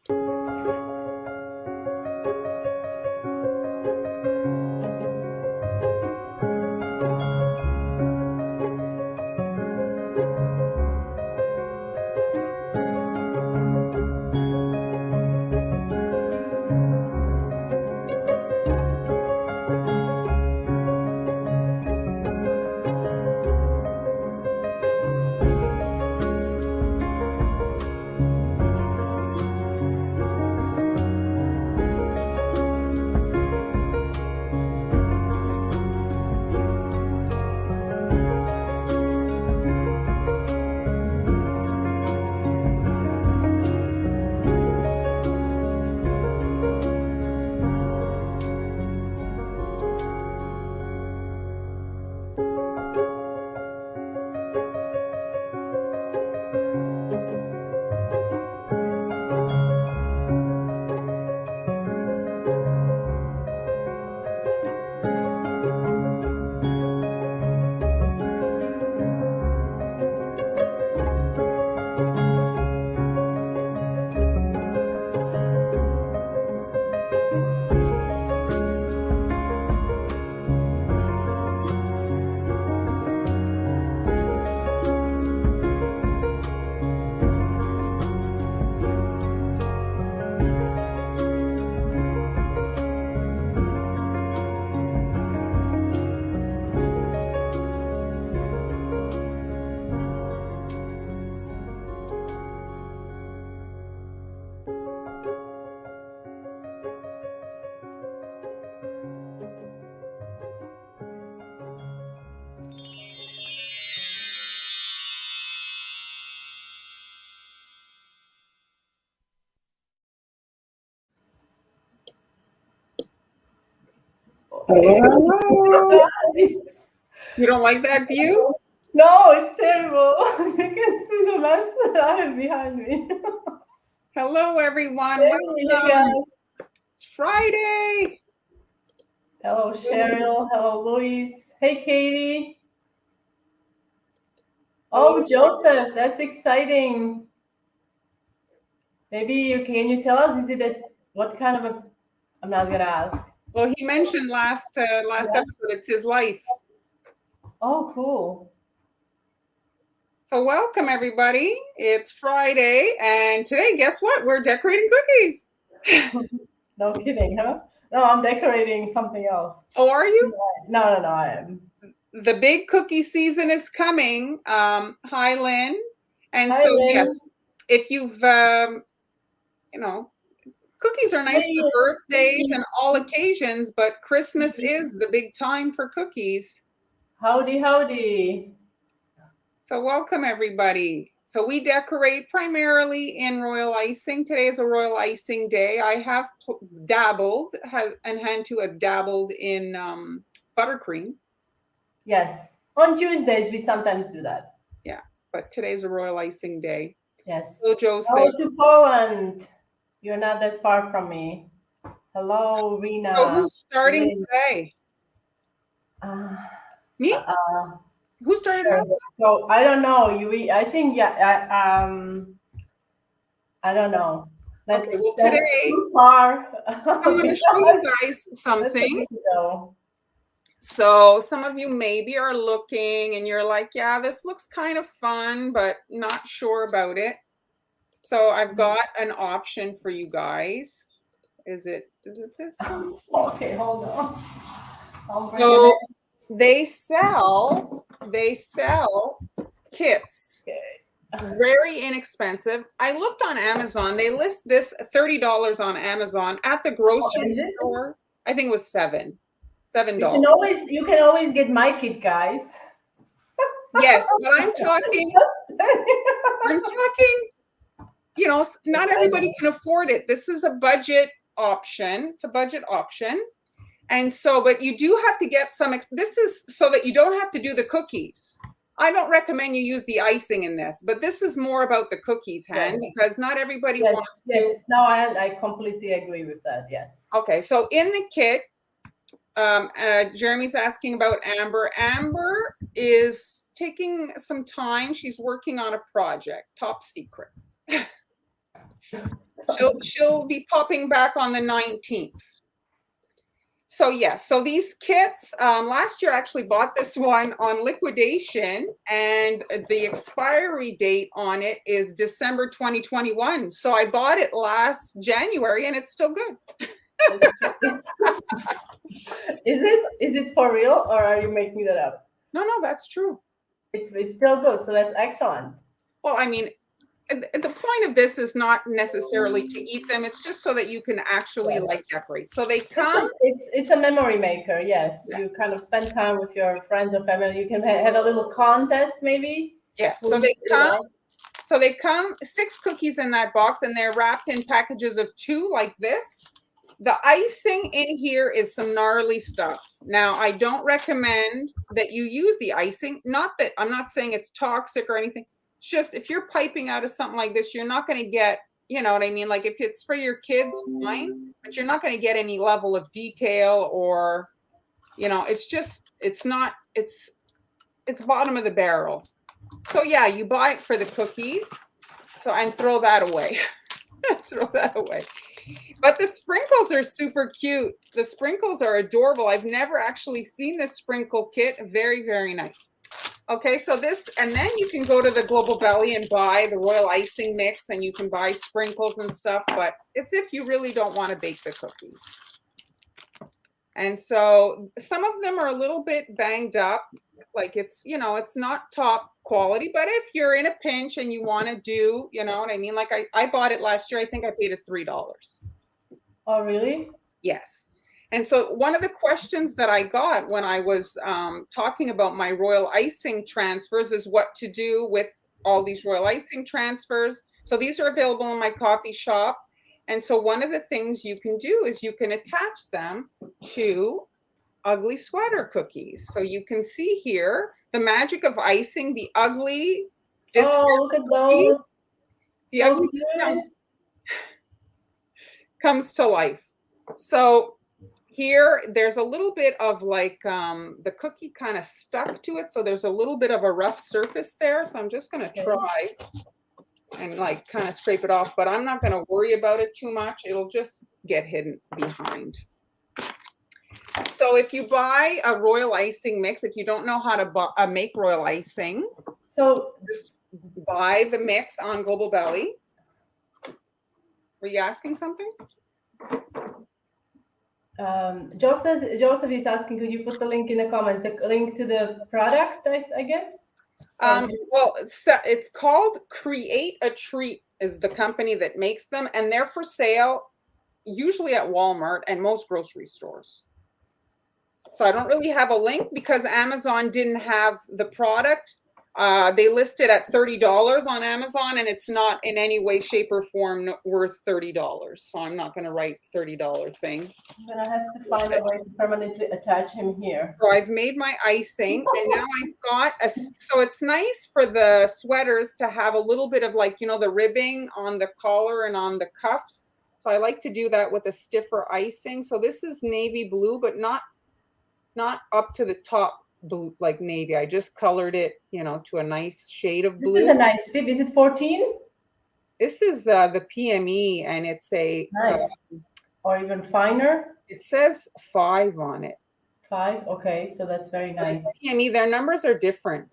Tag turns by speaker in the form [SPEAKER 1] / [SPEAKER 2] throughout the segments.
[SPEAKER 1] Hello. You don't like that view?
[SPEAKER 2] No, it's terrible. You can see the mess that I have behind me.
[SPEAKER 1] Hello, everyone.
[SPEAKER 2] Hey,
[SPEAKER 1] Welcome. It's Friday.
[SPEAKER 2] Hello, Cheryl. Hello, Luis. Hey, Katie. Oh, Joseph, that's exciting. Maybe can you tell us? Is it what kind of a? I'm not gonna ask.
[SPEAKER 1] Well, he mentioned last episode. It's his life.
[SPEAKER 2] Oh, cool.
[SPEAKER 1] So welcome, everybody. It's Friday, and today, guess what? We're decorating cookies.
[SPEAKER 2] No kidding, huh? No, I'm decorating something else.
[SPEAKER 1] Oh, are you?
[SPEAKER 2] No, I am.
[SPEAKER 1] The big cookie season is coming. Hi, Lynn. And
[SPEAKER 2] Hi,
[SPEAKER 1] so,
[SPEAKER 2] Lynn.
[SPEAKER 1] yes, if you've, cookies are nice for birthdays and all occasions, but Christmas is the big time for cookies.
[SPEAKER 2] Howdy, howdy.
[SPEAKER 1] So welcome, everybody. So we decorate primarily in Royal Icing. Today is a Royal Icing day. I have dabbled in buttercream.
[SPEAKER 2] Yes. On Tuesdays, we sometimes do that.
[SPEAKER 1] Yeah, but today's a Royal Icing day.
[SPEAKER 2] Yes.
[SPEAKER 1] Hello, Joseph.
[SPEAKER 2] Hello to Poland. You're not that far from me. Hello, Rena.
[SPEAKER 1] So who's starting today? Me? Who started last time?
[SPEAKER 2] So I don't know. I think I don't know.
[SPEAKER 1] Okay, well today
[SPEAKER 2] too far.
[SPEAKER 1] I'm going to show you guys something. So some of you maybe are looking and you're like, yeah, this looks kind of fun, but not sure about it. So I've got an option for you guys. Is it this one?
[SPEAKER 2] Okay, hold on.
[SPEAKER 1] So they sell kits.
[SPEAKER 2] Okay.
[SPEAKER 1] Very inexpensive. I looked on Amazon. They list this $30 on Amazon. At the grocery store, I think it was $7.
[SPEAKER 2] You can always get my kit, guys.
[SPEAKER 1] Yes, but I'm talking, not everybody can afford it. This is a budget option. It's a budget option. And so, but you do have to get some, this is so that you don't have to do the cookies. I don't recommend you use the icing in this, but this is more about the cookies, Han, because not everybody wants to.
[SPEAKER 2] Yes, no, I completely agree with that, yes.
[SPEAKER 1] Okay, so in the kit, Jeremy's asking about Amber. Amber is taking some time. She's working on a project, top secret. She'll be popping back on the 19th. So yes, so these kits, last year I actually bought this one on liquidation, and the expiry date on it is December 2021. So I bought it last January and it's still good.
[SPEAKER 2] Is it for real, or are you making that up?
[SPEAKER 1] No, that's true.
[SPEAKER 2] It's still good, so that's excellent.
[SPEAKER 1] Well, I mean, the point of this is not necessarily to eat them. It's just so that you can actually like decorate. So they come.
[SPEAKER 2] It's a memory maker. Yes. You kind of spend time with your friends or family. You can have a little contest, maybe.
[SPEAKER 1] Yes. So they come. So they come 6 cookies in that box, and they're wrapped in packages of 2 like this. The icing in here is some gnarly stuff. Now, I don't recommend that you use the icing. Not that I'm not saying it's toxic or anything. It's just if you're piping out of something like this, you're not going to get, you know what I mean? Like if it's for your kids, fine, but you're not going to get any level of detail or, you know, it's just, it's not, it's bottom of the barrel. So yeah, you buy it for the cookies. So, and throw that away. Throw that away. But the sprinkles are super cute. The sprinkles are adorable. I've never actually seen this sprinkle kit. Very, very nice. Okay, so this, and then you can go to the Global Belly and buy the Royal Icing Mix, and you can buy sprinkles and stuff, but it's if you really don't want to bake the cookies. And so some of them are a little bit banged up, like it's, you know, it's not top quality, but if you're in a pinch and you want to do, you know what I mean? Like I bought it last year. I think I paid it $3.
[SPEAKER 2] Oh, really?
[SPEAKER 1] Yes. And so one of the questions that I got when I was talking about my Royal Icing Transfers is what to do with all these Royal Icing Transfers. So these are available in my coffee shop. And so one of the things you can do is you can attach them to ugly sweater cookies. So you can see here the magic of icing, the ugly.
[SPEAKER 2] Oh, look at those.
[SPEAKER 1] The ugly comes to life. So here there's a little bit of like the cookie kind of stuck to it. So there's a little bit of a rough surface there. So I'm just going to try and like kind of scrape it off, but I'm not going to worry about it too much. It'll just get hidden behind. So if you buy a Royal Icing Mix, if you don't know how to make Royal Icing, so just buy the mix on Global Belly. Were you asking something?
[SPEAKER 2] Joseph is asking, could you put the link in the comments, the link to the product, I guess?
[SPEAKER 1] Well, it's called Create a Treat is the company that makes them, and they're for sale usually at Walmart and most grocery stores. So I don't really have a link because Amazon didn't have the product. They listed at $30 on Amazon, and it's not in any way, shape, or form worth $30. So I'm not going to write $30 thing.
[SPEAKER 2] I'm going to have to find a way to permanently attach him here.
[SPEAKER 1] So I've made my icing, and now I've got a, so it's nice for the sweaters to have a little bit of like, you know, the ribbing on the collar and on the cuffs. So I like to do that with a stiffer icing. So this is navy blue, but not up to the top blue like navy. I just colored it, you know, to a nice shade of blue.
[SPEAKER 2] This is a nice tip. Is it 14?
[SPEAKER 1] This is the PME, and it's a
[SPEAKER 2] nice. Or even finer.
[SPEAKER 1] It says 5 on it.
[SPEAKER 2] 5. Okay, so that's very nice.
[SPEAKER 1] It's PME. Their numbers are different.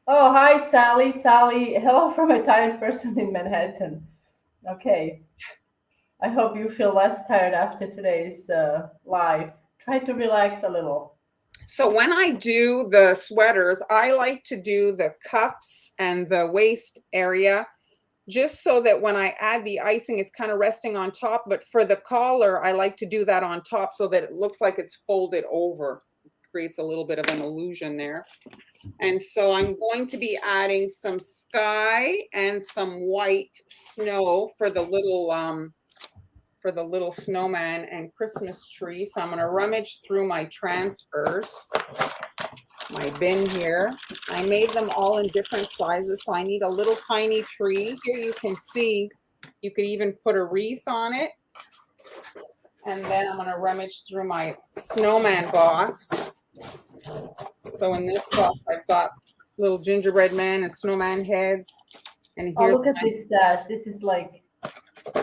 [SPEAKER 2] Oh, hi, Sally. Sally, hello from a tired person in Manhattan. Okay. I hope you feel less tired after today's live. Try to relax a little.
[SPEAKER 1] So when I do the sweaters, I like to do the cuffs and the waist area just so that when I add the icing, it's kind of resting on top. But for the collar, I like to do that on top so that it looks like it's folded over. It creates a little bit of an illusion there. And so I'm going to be adding some sky and some white snow for the little snowman and Christmas tree. So I'm going to rummage through my transfers, my bin here. I made them all in different sizes, so I need a little tiny tree. Here you can see, you could even put a wreath on it. And then I'm going to rummage through my snowman box. So in this box, I've got little gingerbread men and snowman heads. And
[SPEAKER 2] here, oh, look at this stash. This is like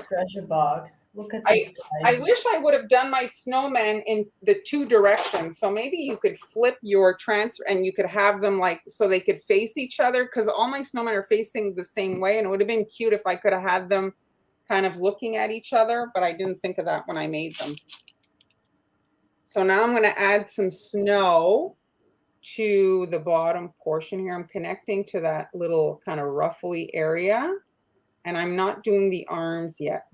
[SPEAKER 2] treasure box. Look at this
[SPEAKER 1] I
[SPEAKER 2] guy.
[SPEAKER 1] wish I would have done my snowmen in the two directions. So maybe you could flip your transfer and you could have them like so they could face each other, because all my snowmen are facing the same way, and it would have been cute if I could have had them kind of looking at each other, but I didn't think of that when I made them. So now I'm going to add some snow to the bottom portion here. I'm connecting to that little kind of ruffly area, and I'm not doing the arms yet.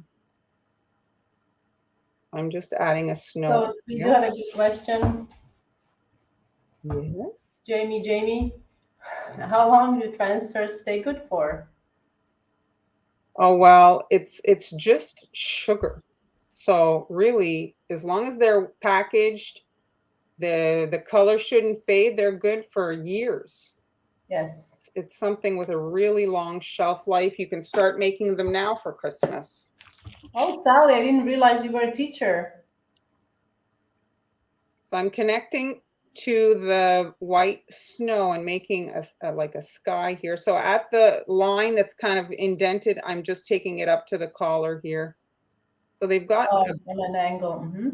[SPEAKER 1] I'm just adding a snow.
[SPEAKER 2] So we do have a good question.
[SPEAKER 1] Yes.
[SPEAKER 2] Jamie, how long do transfers stay good for?
[SPEAKER 1] Oh, well, it's just sugar. So really, as long as they're packaged, the color shouldn't fade. They're good for years.
[SPEAKER 2] Yes.
[SPEAKER 1] It's something with a really long shelf life. You can start making them now for Christmas.
[SPEAKER 2] Oh, Sally, I didn't realize you were a teacher.
[SPEAKER 1] So I'm connecting to the white snow and making like a sky here. So at the line that's kind of indented, I'm just taking it up to the collar here. So they've got
[SPEAKER 2] on an angle. Mm-hmm.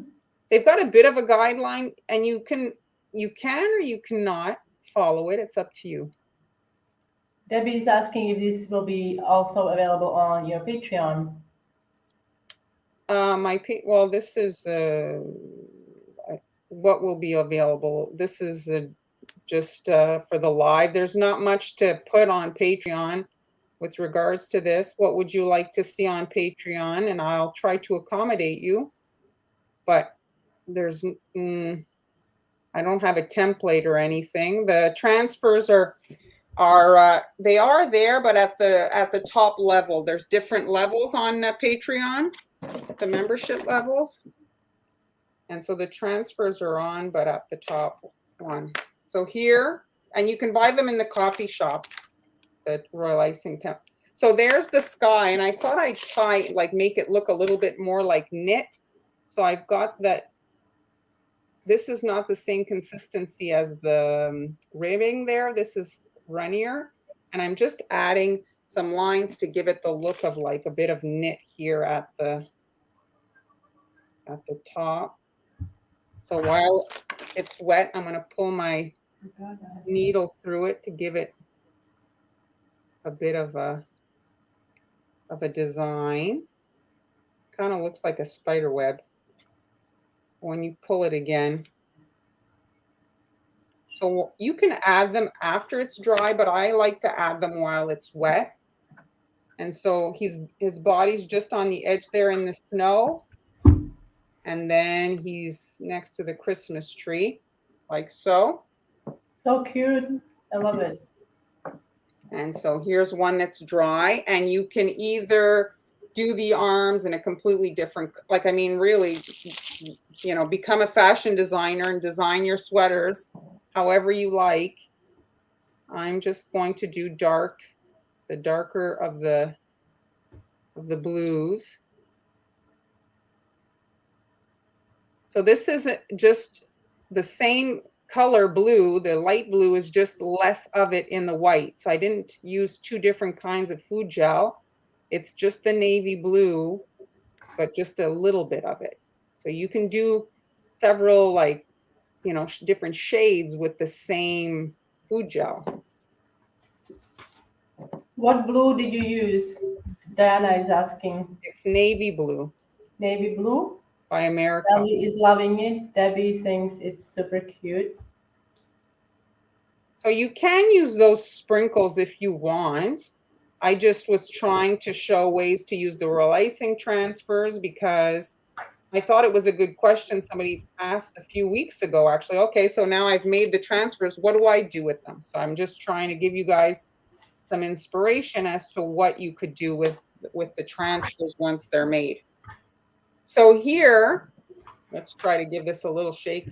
[SPEAKER 1] They've got a bit of a guideline, and you can or you cannot follow it. It's up to you.
[SPEAKER 2] Debbie is asking if this will be also available on your Patreon.
[SPEAKER 1] Well, this is what will be available. This is just for the live. There's not much to put on Patreon with regards to this. What would you like to see on Patreon? And I'll try to accommodate you, but there's I don't have a template or anything. The transfers are they are there, but at the top level. There's different levels on Patreon, the membership levels, and so the transfers are on, but at the top one. So here, and you can buy them in the coffee shop, the Royal Icing Transfers. So there's the sky, and I thought I'd try make it look a little bit more like knit. So I've got that. This is not the same consistency as the ribbing there. This is runnier, and I'm just adding some lines to give it the look of like a bit of knit here at the top. So while it's wet, I'm going to pull my needle through it to give it a bit of a design. Kind of looks like a spider web when you pull it again. So you can add them after it's dry, but I like to add them while it's wet. And so his body's just on the edge there in the snow. And then he's next to the Christmas tree, like so.
[SPEAKER 2] So cute. I love it.
[SPEAKER 1] And so here's one that's dry, and you can either do the arms in a completely different, really, become a fashion designer and design your sweaters however you like. I'm just going to do the darker of the blues. So this isn't just the same color blue. The light blue is just less of it in the white. So I didn't use two different kinds of food gel. It's just the navy blue, but just a little bit of it. So you can do several different shades with the same food gel.
[SPEAKER 2] What blue did you use? Diana is asking.
[SPEAKER 1] It's navy blue.
[SPEAKER 2] Navy blue?
[SPEAKER 1] By America.
[SPEAKER 2] Debbie is loving it. Debbie thinks it's super cute.
[SPEAKER 1] So you can use those sprinkles if you want. I just was trying to show ways to use the Royal Icing Transfers because I thought it was a good question somebody asked a few weeks ago, actually. Okay, so now I've made the transfers. What do I do with them? So I'm just trying to give you guys some inspiration as to what you could do with the transfers once they're made. So here, let's try to give this a little shake.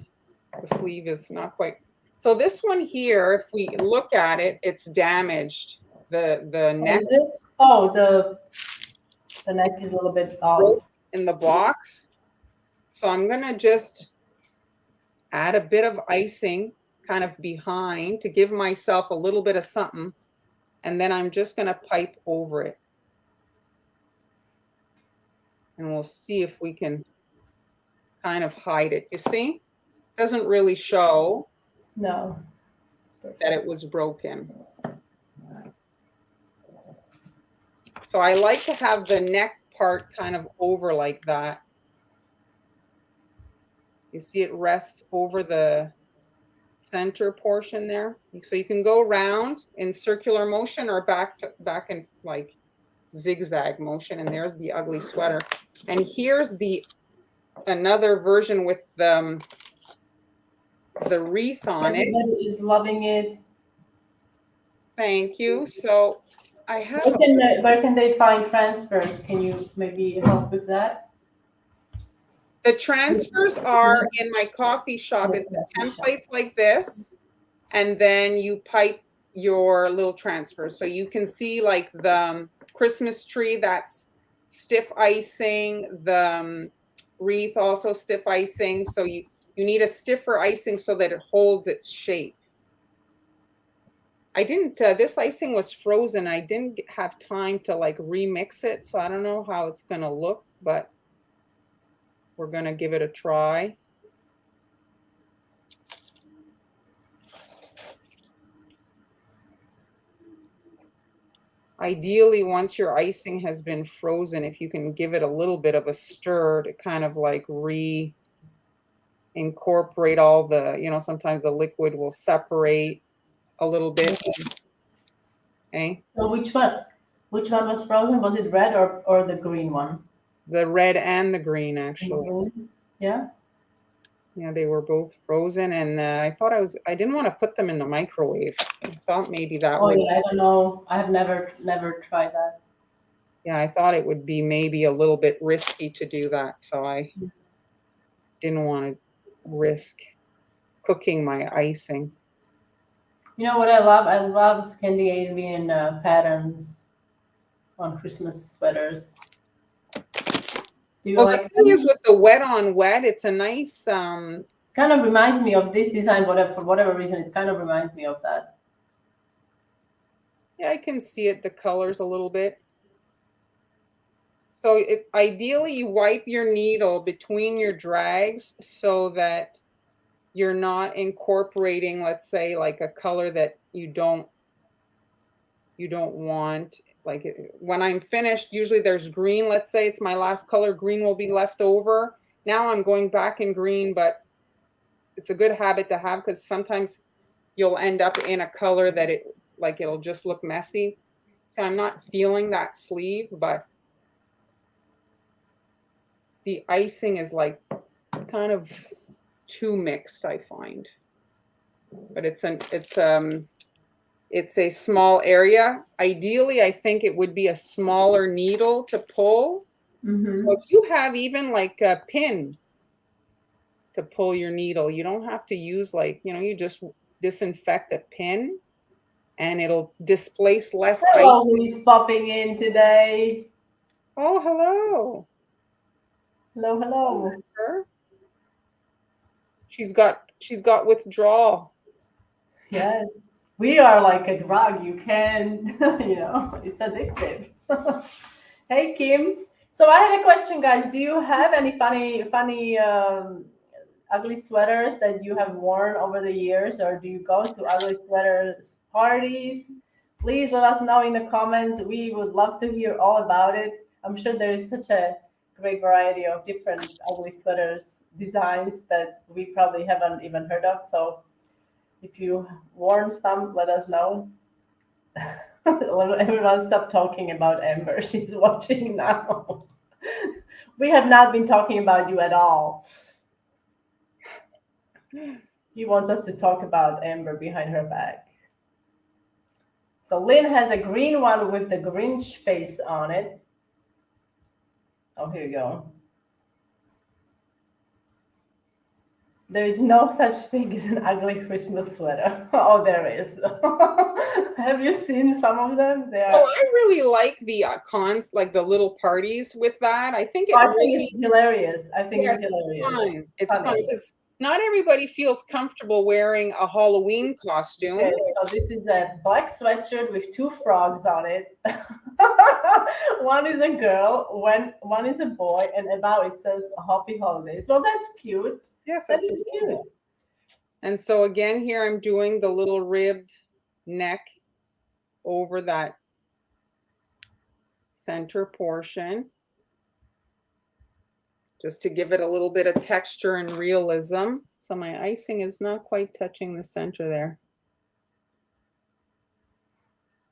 [SPEAKER 1] The sleeve is not quite. So this one here, if we look at it, it's damaged. The neck.
[SPEAKER 2] Is it? Oh, the neck is a little bit off.
[SPEAKER 1] In the box. So I'm going to just add a bit of icing kind of behind to give myself a little bit of something. And then I'm just going to pipe over it. And we'll see if we can kind of hide it. You see? Doesn't really show
[SPEAKER 2] No.
[SPEAKER 1] that it was broken. So I like to have the neck part kind of over like that. You see it rests over the center portion there. So you can go around in circular motion or back in like zigzag motion. And there's the ugly sweater. And here's another version with the wreath on it.
[SPEAKER 2] Everybody is loving it.
[SPEAKER 1] Thank you. So I have.
[SPEAKER 2] Where can they find transfers? Can you maybe help with that?
[SPEAKER 1] The transfers are in my coffee shop. It's templates like this, and then you pipe your little transfers. So you can see like the Christmas tree, that's stiff icing, the wreath also stiff icing. So you need a stiffer icing so that it holds its shape. I didn't, this icing was frozen. I didn't have time to like remix it. So I don't know how it's going to look, but we're going to give it a try. Ideally, once your icing has been frozen, if you can give it a little bit of a stir to kind of like incorporate all the, you know, sometimes the liquid will separate a little bit. Okay.
[SPEAKER 2] So which one was frozen? Was it red or the green one?
[SPEAKER 1] The red and the green, actually.
[SPEAKER 2] Yeah.
[SPEAKER 1] Yeah, they were both frozen, and I didn't want to put them in the microwave. I thought maybe that would.
[SPEAKER 2] Yeah, I don't know. I have never tried that.
[SPEAKER 1] Yeah, I thought it would be maybe a little bit risky to do that, so I didn't want to risk cooking my icing.
[SPEAKER 2] You know what I love? I love Scandinavian patterns on Christmas sweaters.
[SPEAKER 1] Well, the thing is with the wet on wet, it's a nice.
[SPEAKER 2] Kind of reminds me of this design, for whatever reason, it kind of reminds me of that.
[SPEAKER 1] Yeah, I can see it, the colors a little bit. So ideally you wipe your needle between your drags so that you're not incorporating, let's say, like a color that you don't want. Like when I'm finished, usually there's green. Let's say it's my last color, green will be left over. Now I'm going back in green, but it's a good habit to have because sometimes you'll end up in a color that it'll just look messy. So I'm not feeling that sleeve, but the icing is like kind of too mixed, I find. But it's a small area. Ideally, I think it would be a smaller needle to pull. Mm-hmm. So if you have even like a pin to pull your needle, you don't have to use you just disinfect the pin and it'll displace less
[SPEAKER 2] Hello,
[SPEAKER 1] icing.
[SPEAKER 2] who's popping in today?
[SPEAKER 1] Oh, hello.
[SPEAKER 2] Hello.
[SPEAKER 1] She's got withdrawal.
[SPEAKER 2] Yes. We are like a drug. You can, it's addictive. Hey, Kim. So I had a question, guys. Do you have any funny, ugly sweaters that you have worn over the years, or do you go to ugly sweaters parties? Please let us know in the comments. We would love to hear all about it. I'm sure there is such a great variety of different ugly sweaters designs that we probably haven't even heard of. So if you worn some, let us know. Everyone stop talking about Amber. She's watching now. We have not been talking about you at all. He wants us to talk about Amber behind her back. So Lynn has a green one with the Grinch face on it. Oh, here you go. There is no such thing as an ugly Christmas sweater. Oh, there is. Have you seen some of them?
[SPEAKER 1] I really like the cons, like the little parties with that. I think
[SPEAKER 2] it's hilarious. I think it's hilarious.
[SPEAKER 1] Fun. It's fun because not everybody feels comfortable wearing a Halloween costume.
[SPEAKER 2] Okay, so this is a black sweatshirt with two frogs on it. One is a girl, one is a boy, and above it says Happy Holidays. Well, that's cute.
[SPEAKER 1] Yes,
[SPEAKER 2] That
[SPEAKER 1] that's
[SPEAKER 2] is cute.
[SPEAKER 1] And so again, here I'm doing the little ribbed neck over that center portion, just to give it a little bit of texture and realism. So my icing is not quite touching the center there.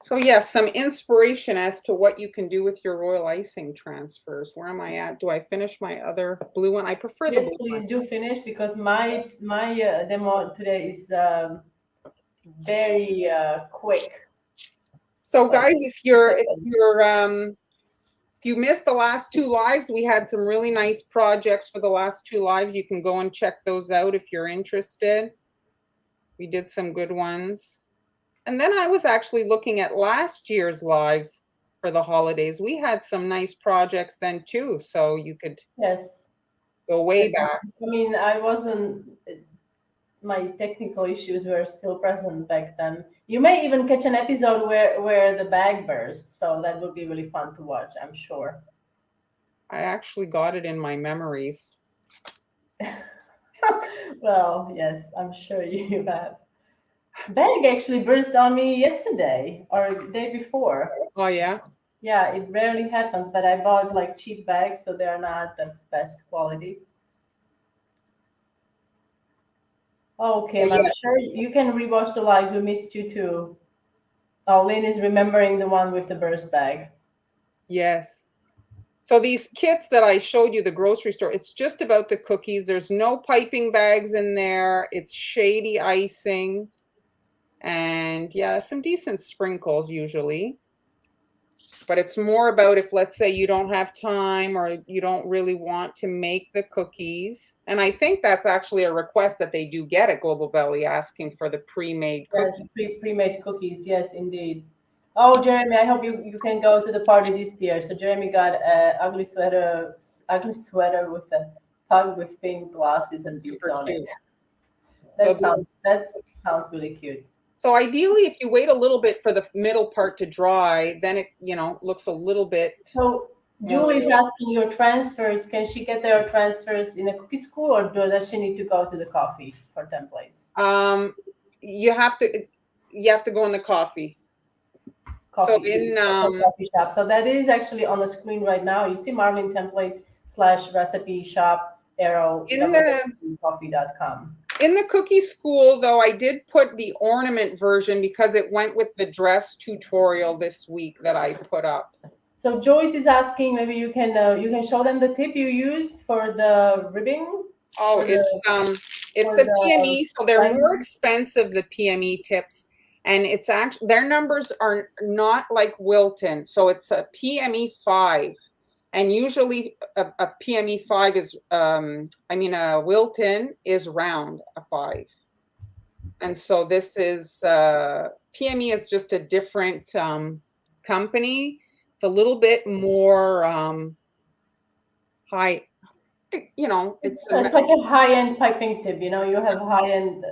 [SPEAKER 1] So yes, some inspiration as to what you can do with your Royal Icing Transfers. Where am I at? Do I finish my other blue one? I prefer the
[SPEAKER 2] Yes,
[SPEAKER 1] blue
[SPEAKER 2] please
[SPEAKER 1] one.
[SPEAKER 2] do finish because my demo today is very quick.
[SPEAKER 1] So guys, if you missed the last two lives, we had some really nice projects for the last two lives. You can go and check those out if you're interested. We did some good ones. And then I was actually looking at last year's lives for the holidays. We had some nice projects then too, so you could
[SPEAKER 2] Yes.
[SPEAKER 1] go way
[SPEAKER 2] Yes.
[SPEAKER 1] back.
[SPEAKER 2] I mean, I wasn't. My technical issues were still present back then. You may even catch an episode where the bag burst, so that would be really fun to watch, I'm sure.
[SPEAKER 1] I actually got it in my memories.
[SPEAKER 2] Well, yes, I'm sure you have. Bag actually burst on me yesterday or day before.
[SPEAKER 1] Oh yeah?
[SPEAKER 2] Yeah, it rarely happens, but I bought like cheap bags, so they are not the best quality. Oh, Kim, I'm
[SPEAKER 1] Yeah.
[SPEAKER 2] sure you can rewatch the lives. We missed you too. Oh, Lynn is remembering the one with the burst bag.
[SPEAKER 1] Yes. So these kits that I showed you, the grocery store, it's just about the cookies. There's no piping bags in there. It's shady icing. And yeah, some decent sprinkles usually. But it's more about if, let's say, you don't have time or you don't really want to make the cookies. And I think that's actually a request that they do get at Global Belly, asking for the pre-made cookies.
[SPEAKER 2] Yes, pre-made cookies. Yes, indeed. Oh, Jeremy, I hope you can go to the party this year. So Jeremy got a ugly sweater with a pug with pink glasses and beads
[SPEAKER 1] Super
[SPEAKER 2] on it.
[SPEAKER 1] cute. So
[SPEAKER 2] That sounds really cute.
[SPEAKER 1] So ideally, if you wait a little bit for the middle part to dry, then it, looks a little bit.
[SPEAKER 2] So Julie's asking your transfers. Can she get their transfers in a cookie school, or does she need to go to the coffee for templates?
[SPEAKER 1] You have to go in the coffee. So in
[SPEAKER 2] coffee shop. So that is actually on the screen right now. You see Marlin template / recipe shop arrow coffee.com.
[SPEAKER 1] In the cookie school, though, I did put the ornament version because it went with the dress tutorial this week that I put up.
[SPEAKER 2] So Joyce is asking, maybe you can show them the tip you used for the ribbing.
[SPEAKER 1] Oh, it's a PME, so they're more expensive, the PME tips, and it's actually their numbers are not like Wilton, so it's a PME 5. And usually a PME 5 is, a Wilton is round, a 5. And so this is, PME is just a different company. It's a little bit more high, it's
[SPEAKER 2] like a high-end piping tip. You have high-end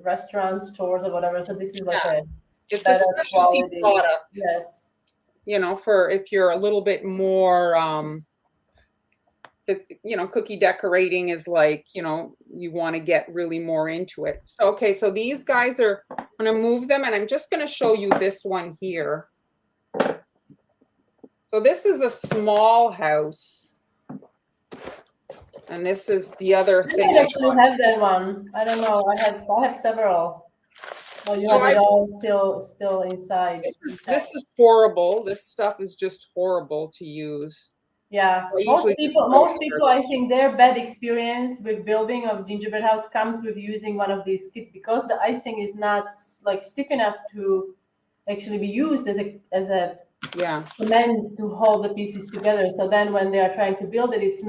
[SPEAKER 2] restaurants, stores, or whatever. So this is like
[SPEAKER 1] it's a specialty
[SPEAKER 2] quality
[SPEAKER 1] product.
[SPEAKER 2] Yes.
[SPEAKER 1] For if you're a little bit more, cookie decorating is like, you want to get really more into it. So, okay, so these guys I'm going to move them, and I'm just going to show you this one here. So this is a small house. And this is the other thing.
[SPEAKER 2] I actually have that one. I don't know. I have several. Well, you have it all still inside.
[SPEAKER 1] This is horrible. This stuff is just horrible to use.
[SPEAKER 2] Yeah, most people, I think their bad experience with building of gingerbread house comes with using one of these kits because the icing is not like stiff enough to actually be used as a cement to hold the pieces together. So then when they are trying to build it, it's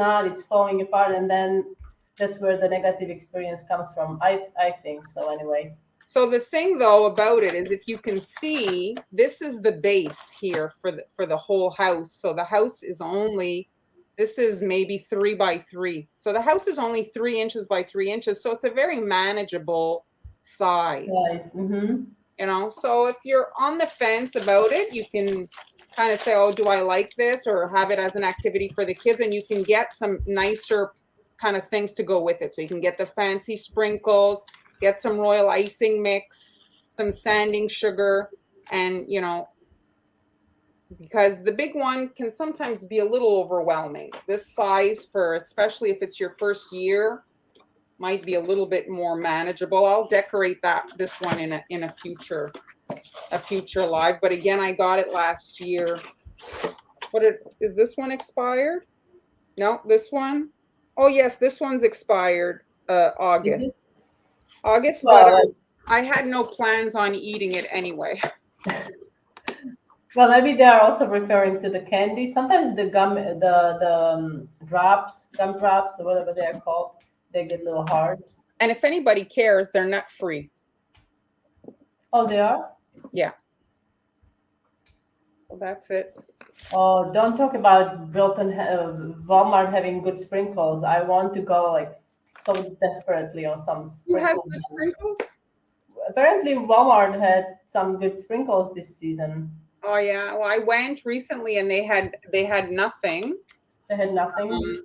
[SPEAKER 2] falling apart, and then that's where the negative experience comes from. I think so anyway.
[SPEAKER 1] So the thing though about it is, if you can see, this is the base here for the whole house. So the house is only This is maybe 3 by 3. So the house is only 3 inches by 3 inches. So it's a very manageable size.
[SPEAKER 2] Right. Mm-hmm.
[SPEAKER 1] You know, so if you're on the fence about it, you can kind of say, oh, do I like this, or have it as an activity for the kids, and you can get some nicer kind of things to go with it. So you can get the fancy sprinkles, get some royal icing mix, some sanding sugar, and you know, because the big one can sometimes be a little overwhelming. This size, for especially if it's your first year, might be a little bit more manageable. I'll decorate this one in a future live. But again, I got it last year. Is this one expired? No, this one. Oh yes, this one's expired. August. August, but
[SPEAKER 2] Well,
[SPEAKER 1] I had no plans on eating it anyway.
[SPEAKER 2] well, maybe they are also referring to the candy. Sometimes the drops, gum drops, or whatever they are called, they get a little hard.
[SPEAKER 1] And if anybody cares, they're nut free.
[SPEAKER 2] Oh, they are?
[SPEAKER 1] Yeah. Well, that's it.
[SPEAKER 2] Oh, don't talk about Walmart having good sprinkles. I want to go like so desperately on some
[SPEAKER 1] Who has
[SPEAKER 2] sprinkles.
[SPEAKER 1] the sprinkles?
[SPEAKER 2] Apparently, Walmart had some good sprinkles this season.
[SPEAKER 1] Oh yeah. Well, I went recently and they had nothing.
[SPEAKER 2] They had nothing.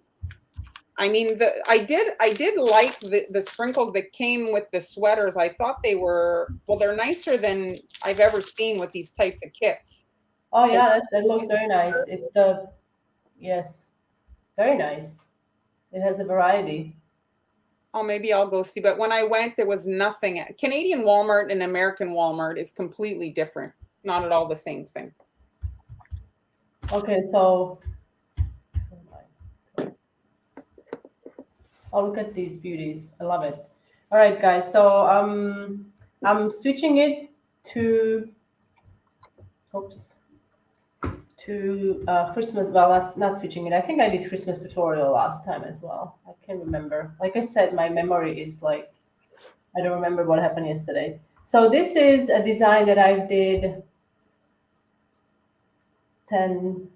[SPEAKER 1] I mean, I did like the sprinkles that came with the sweaters. I thought they were, well, they're nicer than I've ever seen with these types of kits.
[SPEAKER 2] Oh yeah, that looks very nice. Yes, very nice. It has a variety.
[SPEAKER 1] Oh, maybe I'll go see. But when I went, there was nothing. Canadian Walmart and American Walmart is completely different. It's not at all the same thing.
[SPEAKER 2] Okay, so oh, look at these beauties. I love it. All right, guys. So I'm switching it to Christmas. Well, that's not switching it. I think I did Christmas tutorial last time as well. I can't remember. Like I said, my memory is like I don't remember what happened yesterday. So this is a design that I did 10,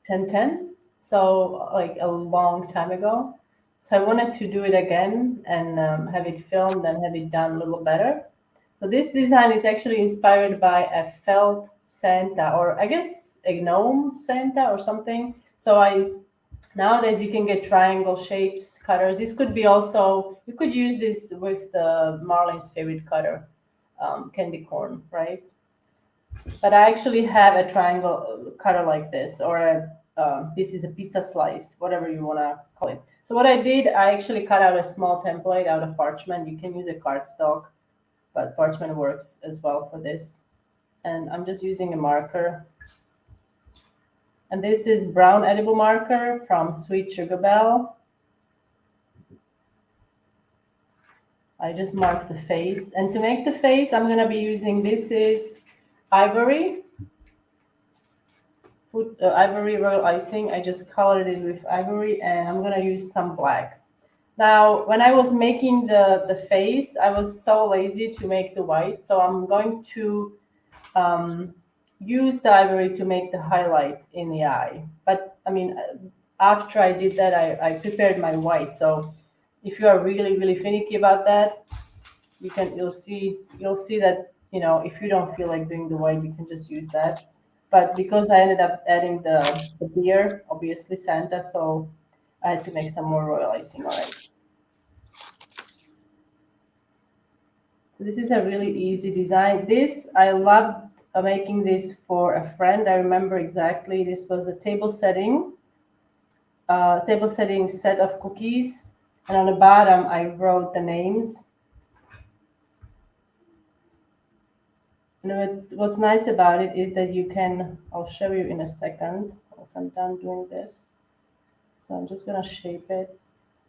[SPEAKER 2] 10. So like a long time ago. So I wanted to do it again and have it filmed and have it done a little better. So this design is actually inspired by a felt Santa, or I guess a gnome Santa or something. So nowadays you can get triangle shapes cutter. This could be also, you could use this with the Marlene's favorite cutter, candy corn, right? But I actually have a triangle cutter like this, or this is a pizza slice, whatever you want to call it. So what I did, I actually cut out a small template out of parchment. You can use a cardstock, but parchment works as well for this. And I'm just using a marker. And this is brown edible marker from Sweet Sugar Belle. I just marked the face. And to make the face, I'm going to be using, this is ivory. Ivory royal icing. I just colored it with ivory, and I'm going to use some black. Now, when I was making the face, I was so lazy to make the white. So I'm going to use the ivory to make the highlight in the eye. But I mean, after I did that, I prepared my white. So if you are really, really finicky about that, you'll see that, you know, if you don't feel like doing the white, you can just use that. But because I ended up adding the beer, obviously Santa, so I had to make some more royal icing on it. This is a really easy design. This, I loved making this for a friend. I remember exactly, this was a table setting set of cookies. And on the bottom, I wrote the names. And what's nice about it is that you can, I'll show you in a second once I'm done doing this. So I'm just gonna shape it.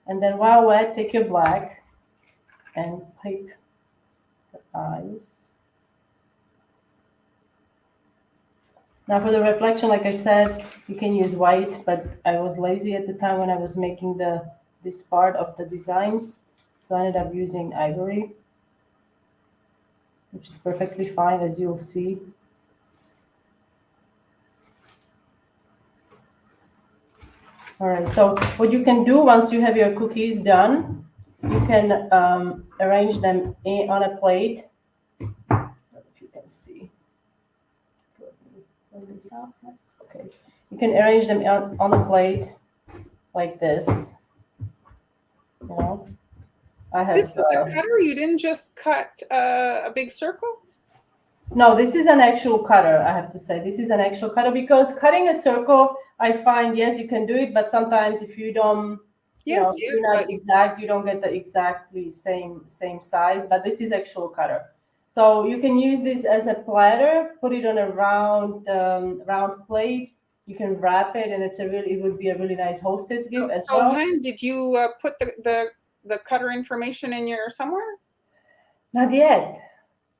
[SPEAKER 2] And then while wet, take your black and pipe the eyes. Now for the reflection, like I said, you can use white, but I was lazy at the time when I was making this part of the design. So I ended up using ivory, which is perfectly fine, as you'll see. All right, so what you can do once you have your cookies done, you can arrange them on a plate. I don't know if you can see. Okay, you can arrange them on a plate like this. You know, I have.
[SPEAKER 1] This is a cutter. You didn't just cut a big circle?
[SPEAKER 2] No, this is an actual cutter. I have to say this is an actual cutter, because cutting a circle, I find, yes, you can do it, but sometimes if you don't,
[SPEAKER 1] Yes,
[SPEAKER 2] you're not exact, you don't get the exactly same size. But this is actual cutter, so you can use this as a platter. Put it on a round plate. You can wrap it, and it would be a really nice hostess gift as well.
[SPEAKER 1] So, Hen, did you put the cutter information in your somewhere?
[SPEAKER 2] Not yet.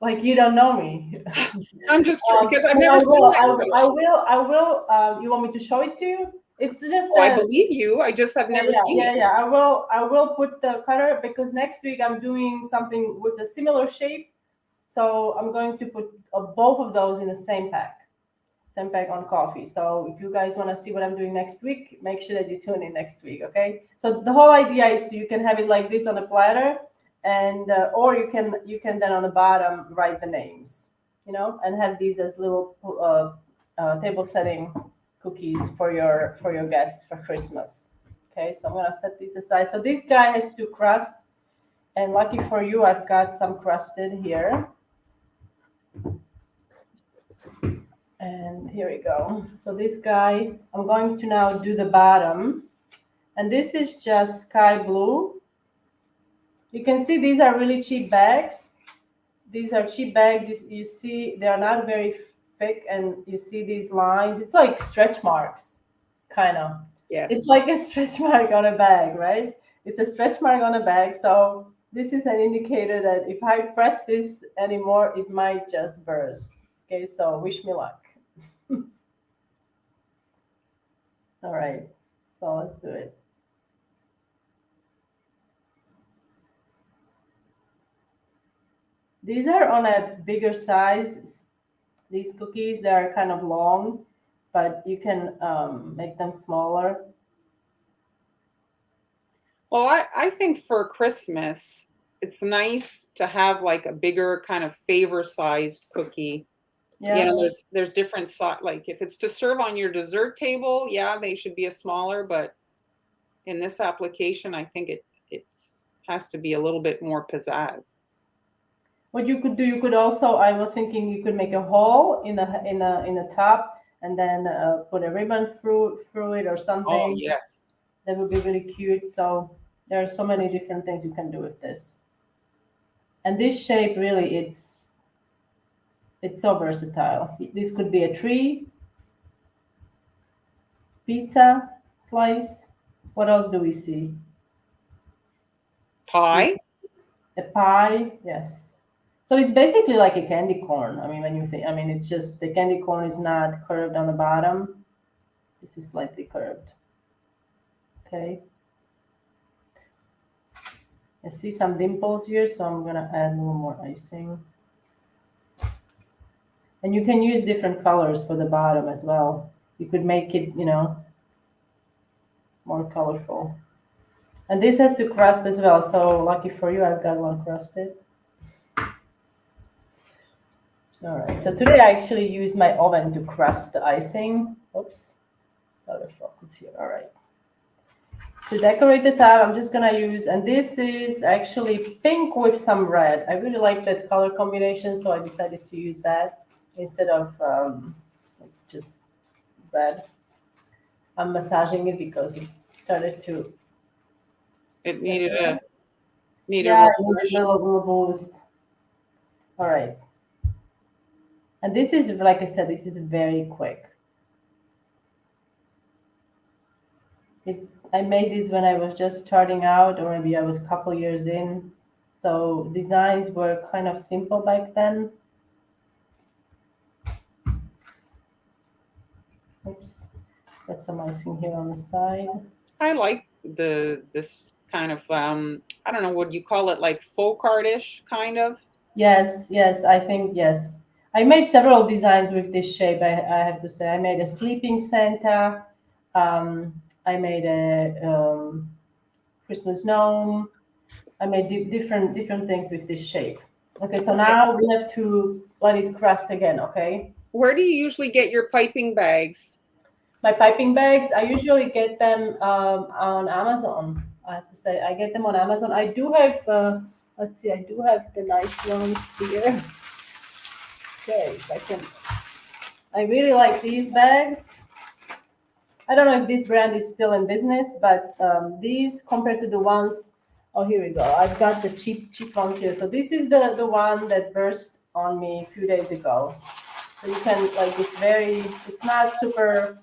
[SPEAKER 2] Like, you don't know me.
[SPEAKER 1] I'm just curious because I've never seen that.
[SPEAKER 2] I will. You want me to show it to you? It's just.
[SPEAKER 1] I believe you. I just have never seen it.
[SPEAKER 2] Yeah. I will put the cutter, because next week I'm doing something with a similar shape. So I'm going to put both of those in the same pack on coffee. So if you guys want to see what I'm doing next week, make sure that you tune in next week. Okay. So the whole idea is you can have it like this on a platter, and or you can then on the bottom write the names, and have these as little table setting cookies for your guests for Christmas. Okay, so I'm gonna set these aside. So this guy has to crust, and lucky for you, I've got some crusted here. And here we go. So this guy, I'm going to now do the bottom, and this is just sky blue. You can see these are really cheap bags. These are cheap bags. You see they are not very thick, and you see these lines. It's like stretch marks, kind of.
[SPEAKER 1] Yes.
[SPEAKER 2] It's like a stretch mark on a bag, right? It's a stretch mark on a bag. So this is an indicator that if I press this anymore, it might just burst. Okay, so wish me luck. All right, so let's do it. These are on a bigger size. These cookies, they are kind of long, but you can make them smaller.
[SPEAKER 1] Well, I think for Christmas, it's nice to have like a bigger kind of favor-sized cookie.
[SPEAKER 2] Yeah.
[SPEAKER 1] There's different like if it's to serve on your dessert table, yeah, they should be a smaller, but in this application, I think it has to be a little bit more pizzazz.
[SPEAKER 2] What you could do, you could also, I was thinking you could make a hole in the top, and then put a ribbon through it or something.
[SPEAKER 1] Oh, yes.
[SPEAKER 2] That would be really cute. So there are so many different things you can do with this. And this shape, really, it's so versatile. This could be a tree, pizza slice. What else do we see?
[SPEAKER 1] Pie.
[SPEAKER 2] A pie, yes. So it's basically like a candy corn. I mean, when you think, it's just the candy corn is not curved on the bottom. This is slightly curved. Okay. I see some dimples here, so I'm gonna add a little more icing. And you can use different colors for the bottom as well. You could make it, more colorful. And this has to crust as well. So lucky for you, I've got one crusted. All right. So today I actually used my oven to crust the icing. Oops. Out of focus here. All right. To decorate the top, I'm just gonna use, and this is actually pink with some red. I really like that color combination, so I decided to use that instead of just red. I'm massaging it because it started to.
[SPEAKER 1] It needed a
[SPEAKER 2] refresh. A little boost. All right. And this is, like I said, this is very quick. I made this when I was just starting out, or maybe I was a couple years in. So designs were kind of simple back then. Oops. Got some icing here on the side.
[SPEAKER 1] I like this kind of I don't know, would you call it like folk artish kind of?
[SPEAKER 2] Yes, I think yes. I made several designs with this shape. I have to say, I made a sleeping Santa. I made a Christmas gnome. I made different things with this shape. Okay, so now we have to let it crust again, okay?
[SPEAKER 1] Where do you usually get your piping bags?
[SPEAKER 2] My piping bags, I usually get them on Amazon. I have to say, I get them on Amazon. I do have, let's see, I do have the nice ones here. Okay, if I can. I really like these bags. I don't know if this brand is still in business, but these compared to the ones, oh, here we go. I've got the cheap ones here. So this is the one that burst on me a few days ago. So you can, like, it's not super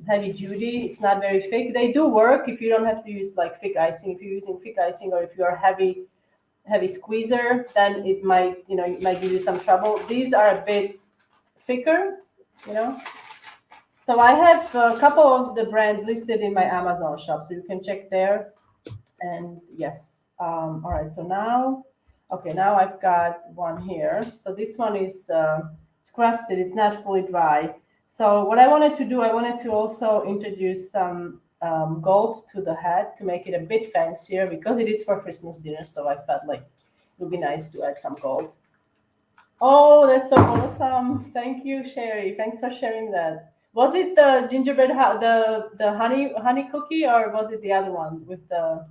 [SPEAKER 2] heavy duty. It's not very thick. They do work if you don't have to use like thick icing. If you're using thick icing or if you're a heavy squeezer, then it might, it might give you some trouble. These are a bit thicker, you know. So I have a couple of the brands listed in my Amazon shop, so you can check there. And yes, all right. So now, okay, now I've got one here. So this one is it's crusted. It's not fully dry. So what I wanted to do, I wanted to also introduce some gold to the hat to make it a bit fancier because it is for Christmas dinner. So I felt like it would be nice to add some gold. Oh, that's so awesome! Thank you, Sherry. Thanks for sharing that. Was it the gingerbread, the honey cookie, or was it the other one with the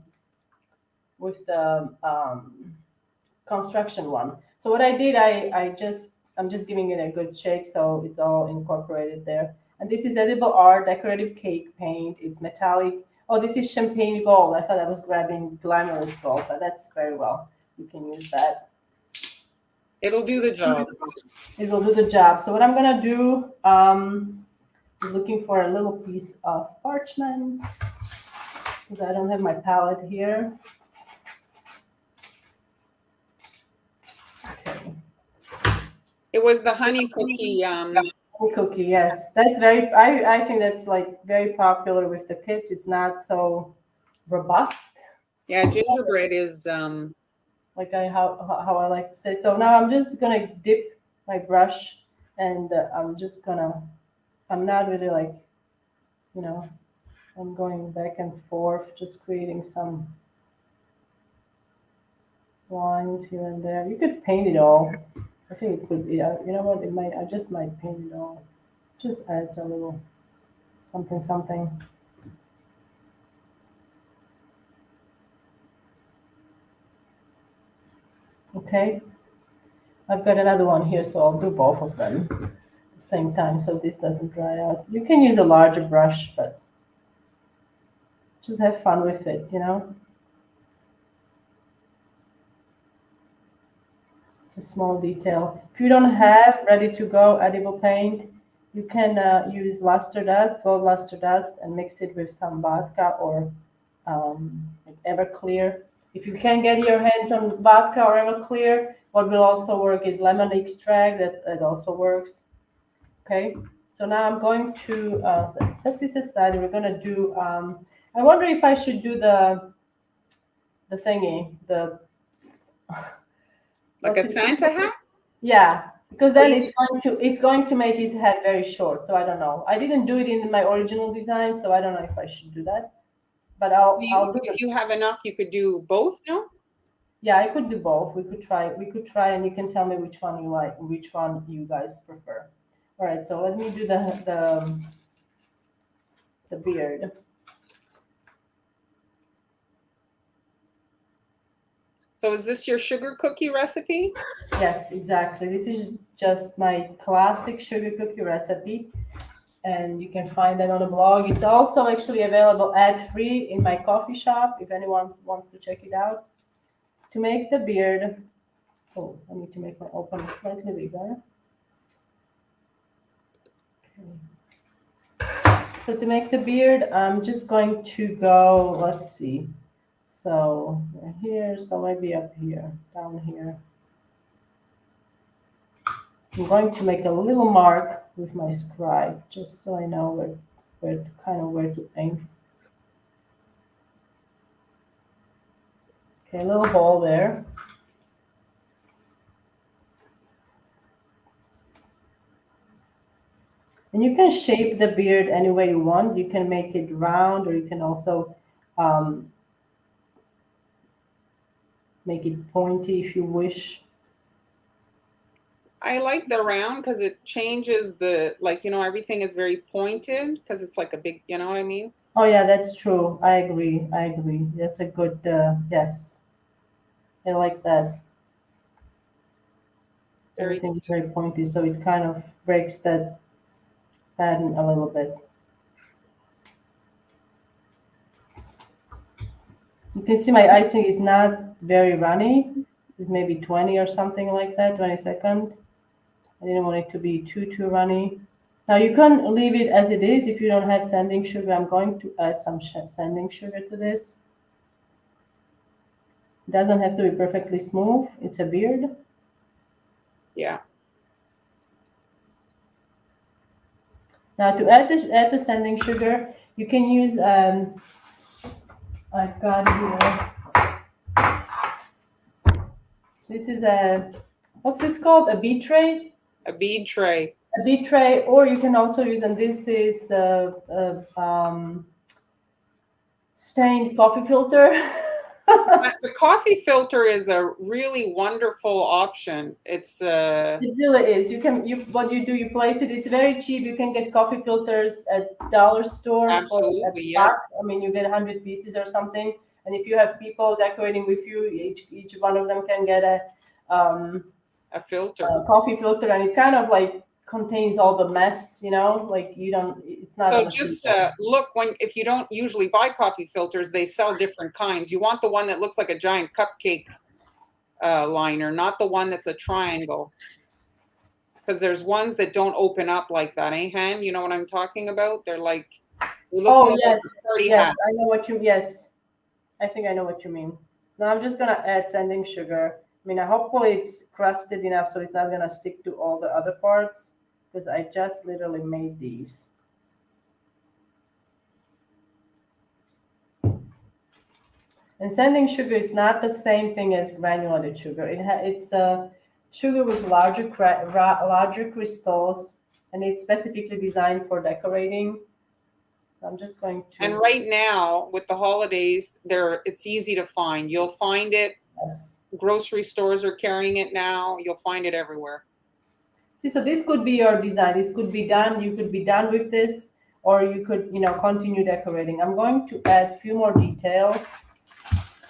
[SPEAKER 2] construction one? So what I did, I'm just giving it a good shake, so it's all incorporated there. And this is edible art, decorative cake paint. It's metallic. Oh, this is champagne gold. I thought I was grabbing glamorous gold, but that's very well. You can use that.
[SPEAKER 1] It'll do the job.
[SPEAKER 2] It will do the job. So what I'm gonna do, is looking for a little piece of parchment because I don't have my palette here. Okay.
[SPEAKER 1] It was the honey cookie.
[SPEAKER 2] Cookie, yes, that's very. I think that's like very popular with the kids. It's not so robust.
[SPEAKER 1] Yeah, gingerbread is.
[SPEAKER 2] Like how I like to say. So now I'm just gonna dip my brush, and I'm not really like, I'm going back and forth, just creating some lines here and there. You could paint it all. I think it could be. You know what? I just might paint it all. Just adds a little something. Okay. I've got another one here, so I'll do both of them at the same time so this doesn't dry out. You can use a larger brush, but just have fun with it, It's a small detail. If you don't have ready to go edible paint, you can use luster dust, gold luster dust, and mix it with some vodka or Everclear. If you can't get your hands on vodka or Everclear, what will also work is lemon extract. That also works. Okay. So now I'm going to set this aside. We're gonna do. I wonder if I should do the thingy, the
[SPEAKER 1] like a Santa hat?
[SPEAKER 2] Yeah, because then it's going to make his head very short. So I don't know. I didn't do it in my original design, so I don't know if I should do that. But I'll do
[SPEAKER 1] if you have enough, you could do both, no?
[SPEAKER 2] Yeah, I could do both. We could try, and you can tell me which one you like, which one you guys prefer. All right, so let me do the beard.
[SPEAKER 1] So is this your sugar cookie recipe?
[SPEAKER 2] Yes, exactly. This is just my classic sugar cookie recipe, and you can find that on the blog. It's also actually available ad-free in my coffee shop if anyone wants to check it out. To make the beard, oh, I need to make my opening slightly bigger. Okay. So to make the beard, I'm just going to go, let's see. So here, so maybe up here, down here. I'm going to make a little mark with my scribe, just so I know where to aim. Okay, a little hole there. And you can shape the beard any way you want. You can make it round, or you can also make it pointy if you wish.
[SPEAKER 1] I like the round because it changes the, like, everything is very pointed because it's like a big, you know what I mean?
[SPEAKER 2] Oh yeah, that's true. I agree. I agree. That's a good yes. I like that.
[SPEAKER 1] Very.
[SPEAKER 2] Everything is very pointy, so it kind of breaks that pattern a little bit. You can see my icing is not very runny. It's maybe 20 or something like that, 20 seconds. I didn't want it to be too runny. Now you can leave it as it is if you don't have sanding sugar. I'm going to add some sanding sugar to this. It doesn't have to be perfectly smooth. It's a beard.
[SPEAKER 1] Yeah.
[SPEAKER 2] Now to add the sanding sugar, you can use I've got here. This is what's this called? A bead tray.
[SPEAKER 1] A bead tray.
[SPEAKER 2] A bead tray, or you can also use, and this is stained coffee filter.
[SPEAKER 1] The coffee filter is a really wonderful option. It's
[SPEAKER 2] It really is. What you do, you place it. It's very cheap. You can get coffee filters at dollar store for a
[SPEAKER 1] absolutely,
[SPEAKER 2] buck.
[SPEAKER 1] yes,
[SPEAKER 2] I mean, you get 100 pieces or something. And if you have people decorating with you, each one of them can get
[SPEAKER 1] a filter.
[SPEAKER 2] coffee filter, and it kind of like contains all the mess. Like you don't. It's not.
[SPEAKER 1] So
[SPEAKER 2] on the
[SPEAKER 1] just
[SPEAKER 2] table.
[SPEAKER 1] look, if you don't usually buy coffee filters, they sell different kinds. You want the one that looks like a giant cupcake liner, not the one that's a triangle. Because there's ones that don't open up like that, eh, Han? You know what I'm talking about? They look
[SPEAKER 2] Oh
[SPEAKER 1] more
[SPEAKER 2] yes,
[SPEAKER 1] like a party
[SPEAKER 2] yes,
[SPEAKER 1] hat.
[SPEAKER 2] I know what you. Yes, I think I know what you mean. Now I'm just gonna add sanding sugar. I mean, hopefully it's crusted enough so it's not gonna stick to all the other parts, because I just literally made these. And sanding sugar is not the same thing as granulated sugar. It's sugar with larger crystals, and it's specifically designed for decorating. So I'm just going to.
[SPEAKER 1] And right now, with the holidays, it's easy to find. You'll find it.
[SPEAKER 2] Yes.
[SPEAKER 1] Grocery stores are carrying it now. You'll find it everywhere.
[SPEAKER 2] See, so this could be your design. This could be done. You could be done with this, or you could, continue decorating. I'm going to add a few more details.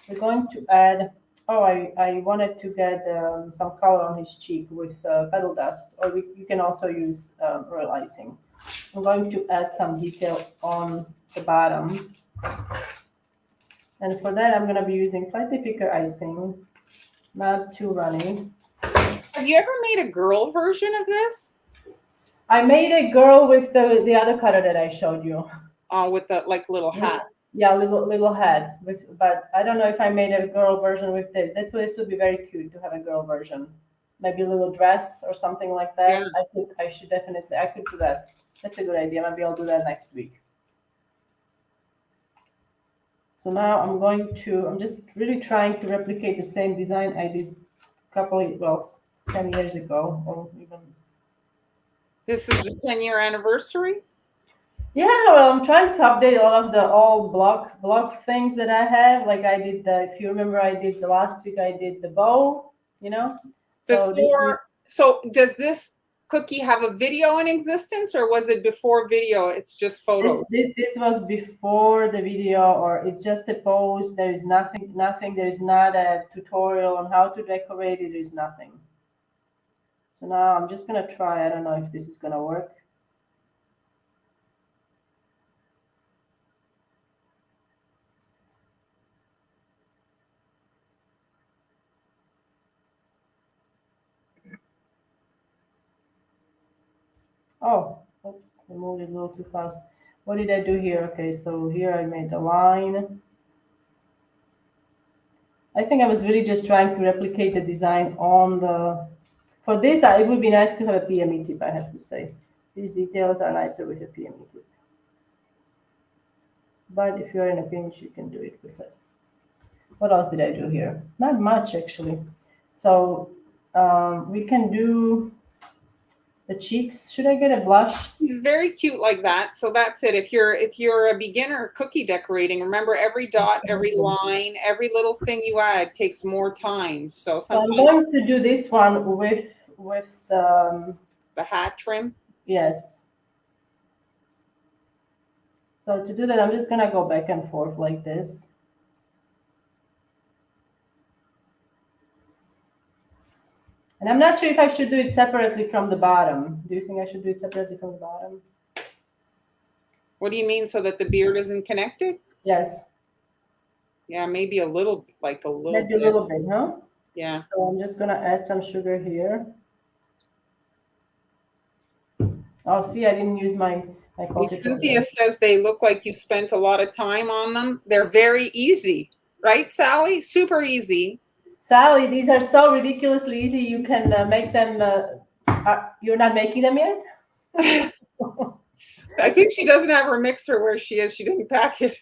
[SPEAKER 2] We're going to add. Oh, I wanted to get some color on his cheek with petal dust, or you can also use royal icing. I'm going to add some detail on the bottom. And for that, I'm going to be using slightly thicker icing, not too runny.
[SPEAKER 1] Have you ever made a girl version of this?
[SPEAKER 2] I made a girl with the other color that I showed you.
[SPEAKER 1] With the little hat.
[SPEAKER 2] Yeah, little head. But I don't know if I made a girl version with this. This would be very cute to have a girl version. Maybe a little dress or something like that.
[SPEAKER 1] Yeah.
[SPEAKER 2] I could do that. That's a good idea. Maybe I'll do that next week. So now I'm just really trying to replicate the same design I did 10 years ago, or even.
[SPEAKER 1] This is the 10-year anniversary?
[SPEAKER 2] Yeah, well, I'm trying to update all of the old block things that I have. Like I did if you remember, last week I did the bow,
[SPEAKER 1] So does this cookie have a video in existence, or was it before video? It's just photos.
[SPEAKER 2] This was before the video, or it's just a pose. There is nothing. There is not a tutorial on how to decorate it. There is nothing. So now I'm just gonna try. I don't know if this is gonna work. Oh, oops, I moved it a little too fast. What did I do here? Okay, so here I made a line. I think I was really just trying to replicate the design on the. For this, it would be nice to have a PME tip, I have to say. These details are nicer with a PME tip. But if you're in a pinch, you can do it with it. What else did I do here? Not much, actually. So we can do. The cheeks. Should I get a blush?
[SPEAKER 1] He's very cute like that. So that's it. If you're a beginner cookie decorating, remember every dot, every line, every little thing you add takes more time. So
[SPEAKER 2] So I'm
[SPEAKER 1] sometimes
[SPEAKER 2] going to do this one with the
[SPEAKER 1] the hat trim.
[SPEAKER 2] yes. So to do that, I'm just gonna go back and forth like this. And I'm not sure if I should do it separately from the bottom. Do you think I should do it separately from the bottom?
[SPEAKER 1] What do you mean, so that the beard isn't connected?
[SPEAKER 2] Yes,
[SPEAKER 1] Yeah, maybe a little, like a little
[SPEAKER 2] maybe a
[SPEAKER 1] bit.
[SPEAKER 2] little bit, huh?
[SPEAKER 1] Yeah.
[SPEAKER 2] So I'm just gonna add some sugar here. Oh, see, I didn't use my
[SPEAKER 1] See,
[SPEAKER 2] coffee
[SPEAKER 1] Cynthia
[SPEAKER 2] powder.
[SPEAKER 1] says they look like you spent a lot of time on them. They're very easy, right, Sally? Super easy.
[SPEAKER 2] Sally, these are so ridiculously easy. You can make them. You're not making them yet?
[SPEAKER 1] I think she doesn't have her mixer where she is. She didn't pack it.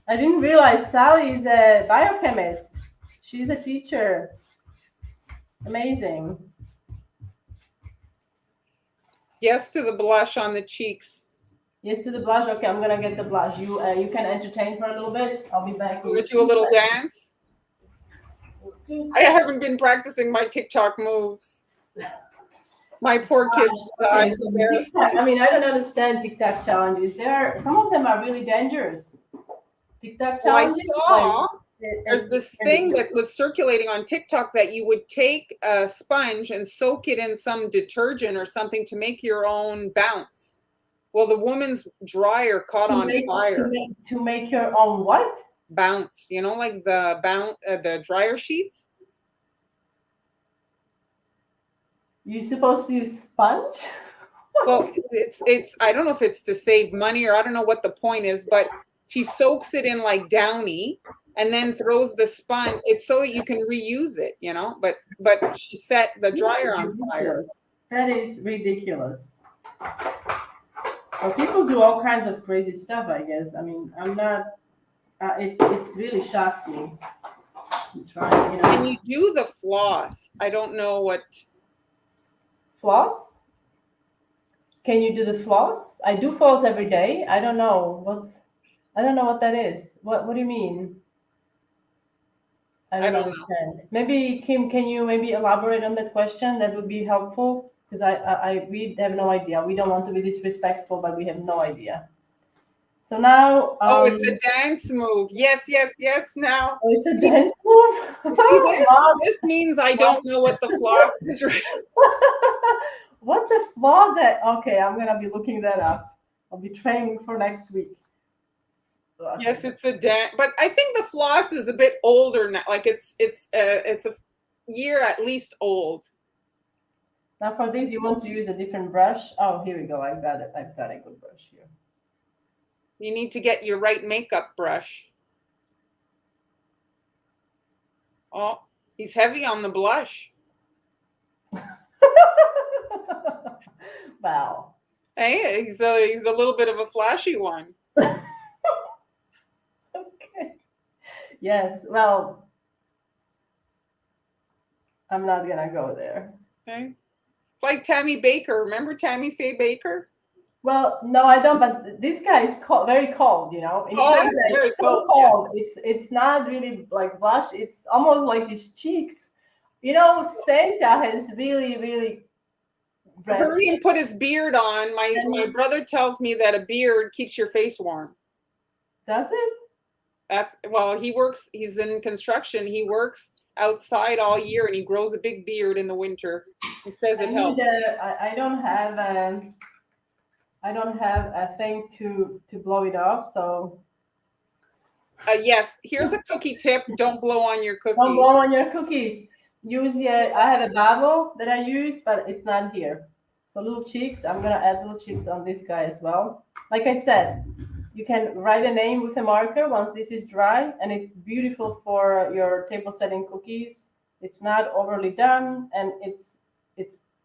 [SPEAKER 2] I didn't realize Sally is a biochemist. She's a teacher. Amazing.
[SPEAKER 1] Yes to the blush on the cheeks.
[SPEAKER 2] Yes to the blush. Okay, I'm gonna get the blush. You can entertain for a little bit. I'll be back.
[SPEAKER 1] I'm gonna do a little dance. I
[SPEAKER 2] I
[SPEAKER 1] haven't been practicing my TikTok moves. My poor kids died.
[SPEAKER 2] I mean, I don't understand TikTok challenges. Some of them are really dangerous. TikTok
[SPEAKER 1] Well, I
[SPEAKER 2] challenges.
[SPEAKER 1] saw
[SPEAKER 2] It's
[SPEAKER 1] there's this thing that was circulating on TikTok that you would take a sponge and soak it in some detergent or something to make your own bounce. Well, the woman's dryer caught on fire.
[SPEAKER 2] To make your own what?
[SPEAKER 1] Bounce, you know, like the dryer sheets.
[SPEAKER 2] You're supposed to use sponge?
[SPEAKER 1] Well, it's I don't know if it's to save money or I don't know what the point is, but she soaks it in like Downy and then throws the sponge. It's so that you can reuse it, you know. But she set the dryer on fire.
[SPEAKER 2] That is ridiculous. Well, people do all kinds of crazy stuff, I guess. I mean, I'm not. It really shocks me. I'm trying, you know.
[SPEAKER 1] And you do the floss. I don't know what.
[SPEAKER 2] Floss? Can you do the floss? I do floss every day. I don't know what that is. What do you mean? I don't understand. Know. Maybe Kim, can you maybe elaborate on that question? That would be helpful because we have no idea. We don't want to be disrespectful, but we have no idea. So now.
[SPEAKER 1] Oh, it's a dance move. Yes. Now.
[SPEAKER 2] Oh, it's a dance move.
[SPEAKER 1] See this? This means I don't know what the floss is. Right?
[SPEAKER 2] What's a floss? Okay, I'm gonna be looking that up. I'll be training for next week.
[SPEAKER 1] Okay. Yes, it's a dance, but I think the floss is a bit older now. Like it's a year at least old.
[SPEAKER 2] Now for this, you want to use a different brush. Oh, here we go. I've got it. I've got a good brush here.
[SPEAKER 1] You need to get your right makeup brush. Oh, he's heavy on the blush.
[SPEAKER 2] Wow.
[SPEAKER 1] Hey, he's a little bit of a flashy one.
[SPEAKER 2] Okay. Yes. Well, I'm not gonna go there.
[SPEAKER 1] Okay. It's like Tammy Baker. Remember Tammy Faye Baker?
[SPEAKER 2] Well, no, I don't. But this guy is very cold, you know.
[SPEAKER 1] He's very cold.
[SPEAKER 2] Cold. Yes. It's not really like blush. It's almost like his cheeks. You know, Santa has really.
[SPEAKER 1] Hurry and put his beard on. My brother tells me that a beard keeps your face warm.
[SPEAKER 2] Does it?
[SPEAKER 1] He's in construction. He works outside all year and he grows a big beard in the winter. He says it helps.
[SPEAKER 2] I don't have a thing to blow it off, so.
[SPEAKER 1] Yes, here's a cookie tip. Don't blow on your cookies.
[SPEAKER 2] Don't blow on your cookies. I have a bottle that I use, but it's not here. So little cheeks, I'm gonna add little cheeks on this guy as well. Like I said, you can write a name with a marker once this is dry, and it's beautiful for your table setting cookies. It's not overly done, and it's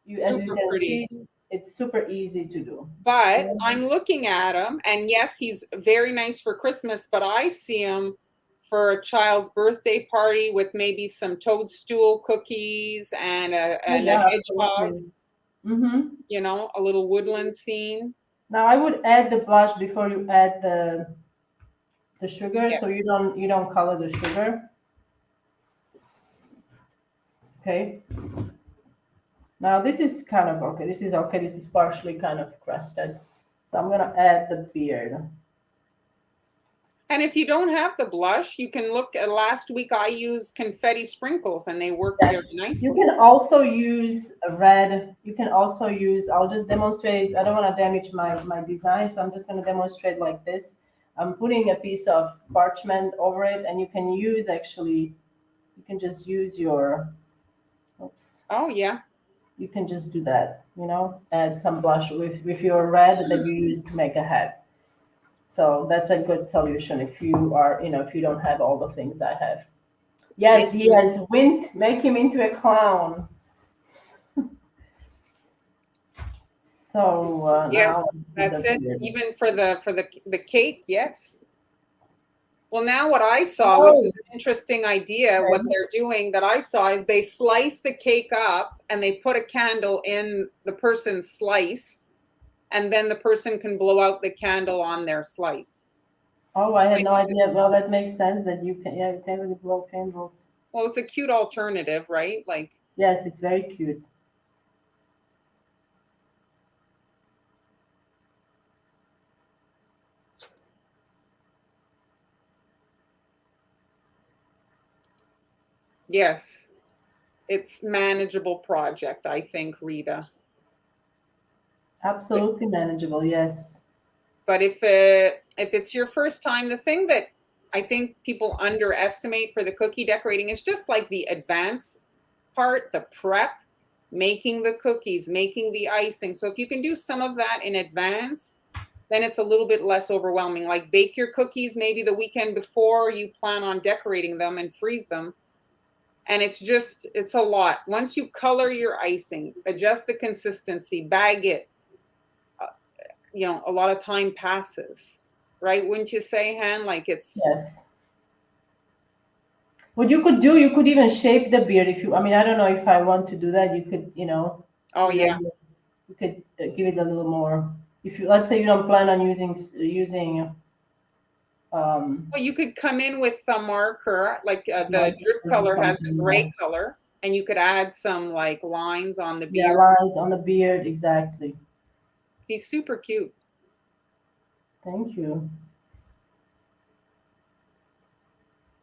[SPEAKER 1] super pretty.
[SPEAKER 2] See, it's super easy to do.
[SPEAKER 1] But I'm looking at him, and yes, he's very nice for Christmas, but I see him for a child's birthday party with maybe some toadstool cookies and a hedgehog.
[SPEAKER 2] Mm-hmm.
[SPEAKER 1] you know, a little woodland scene.
[SPEAKER 2] Now I would add the blush before you add the sugar, so
[SPEAKER 1] Yes.
[SPEAKER 2] you don't color the sugar. Okay. Now this is kind of okay. This is okay. This is partially kind of crusted. So I'm gonna add the beard.
[SPEAKER 1] And if you don't have the blush, you can look at last week I used confetti sprinkles and they worked very
[SPEAKER 2] Yes. You
[SPEAKER 1] nicely.
[SPEAKER 2] can also use a red. You can also use, I'll just demonstrate. I don't want to damage my design, so I'm just going to demonstrate like this. I'm putting a piece of parchment over it, and you can use actually, you can just use your, oops,
[SPEAKER 1] Oh, yeah.
[SPEAKER 2] you can just do that, you know, add some blush with your red that you use to make a hat. So that's a good solution if you are, you know, if you don't have all the things I have. Yes,
[SPEAKER 1] Make
[SPEAKER 2] he has winked. Make him into a clown. So now
[SPEAKER 1] Yes,
[SPEAKER 2] let's do
[SPEAKER 1] that's
[SPEAKER 2] the
[SPEAKER 1] it.
[SPEAKER 2] beard.
[SPEAKER 1] Even for the cake, yes. Well, now what I saw, which
[SPEAKER 2] Oh,
[SPEAKER 1] is an interesting idea, what
[SPEAKER 2] okay.
[SPEAKER 1] they're doing that I saw is they slice the cake up and they put a candle in the person's slice, and then the person can blow out the candle on their slice.
[SPEAKER 2] Oh, I had
[SPEAKER 1] Like,
[SPEAKER 2] no idea. Well, that makes sense that you can, yeah, you can really blow candles.
[SPEAKER 1] well, it's a cute alternative, right? Like,
[SPEAKER 2] Yes, it's very cute.
[SPEAKER 1] yes, it's manageable project, I think, Rita. But
[SPEAKER 2] Absolutely manageable. Yes.
[SPEAKER 1] if it's your first time, the thing that I think people underestimate for the cookie decorating is just like the advance part, the prep, making the cookies, making the icing. So if you can do some of that in advance, then it's a little bit less overwhelming. Like bake your cookies maybe the weekend before you plan on decorating them and freeze them. And it's a lot. Once you color your icing, adjust the consistency, bag it, uh, you know, a lot of time passes, right? Wouldn't you say, Han? Like it's,
[SPEAKER 2] Yes. What you could do, you could even shape the beard if you. I mean, I don't know if I want to do that. You could, you know,
[SPEAKER 1] oh
[SPEAKER 2] give it
[SPEAKER 1] yeah.
[SPEAKER 2] a, you could give it a little more. If you, let's say, you don't plan on using
[SPEAKER 1] Well, you could come in with a marker, like the
[SPEAKER 2] markers
[SPEAKER 1] drip
[SPEAKER 2] or
[SPEAKER 1] color has the
[SPEAKER 2] something.
[SPEAKER 1] gray color, and you could add some like lines on the
[SPEAKER 2] Yeah,
[SPEAKER 1] beard.
[SPEAKER 2] lines on the beard, exactly.
[SPEAKER 1] He's super cute.
[SPEAKER 2] Thank you.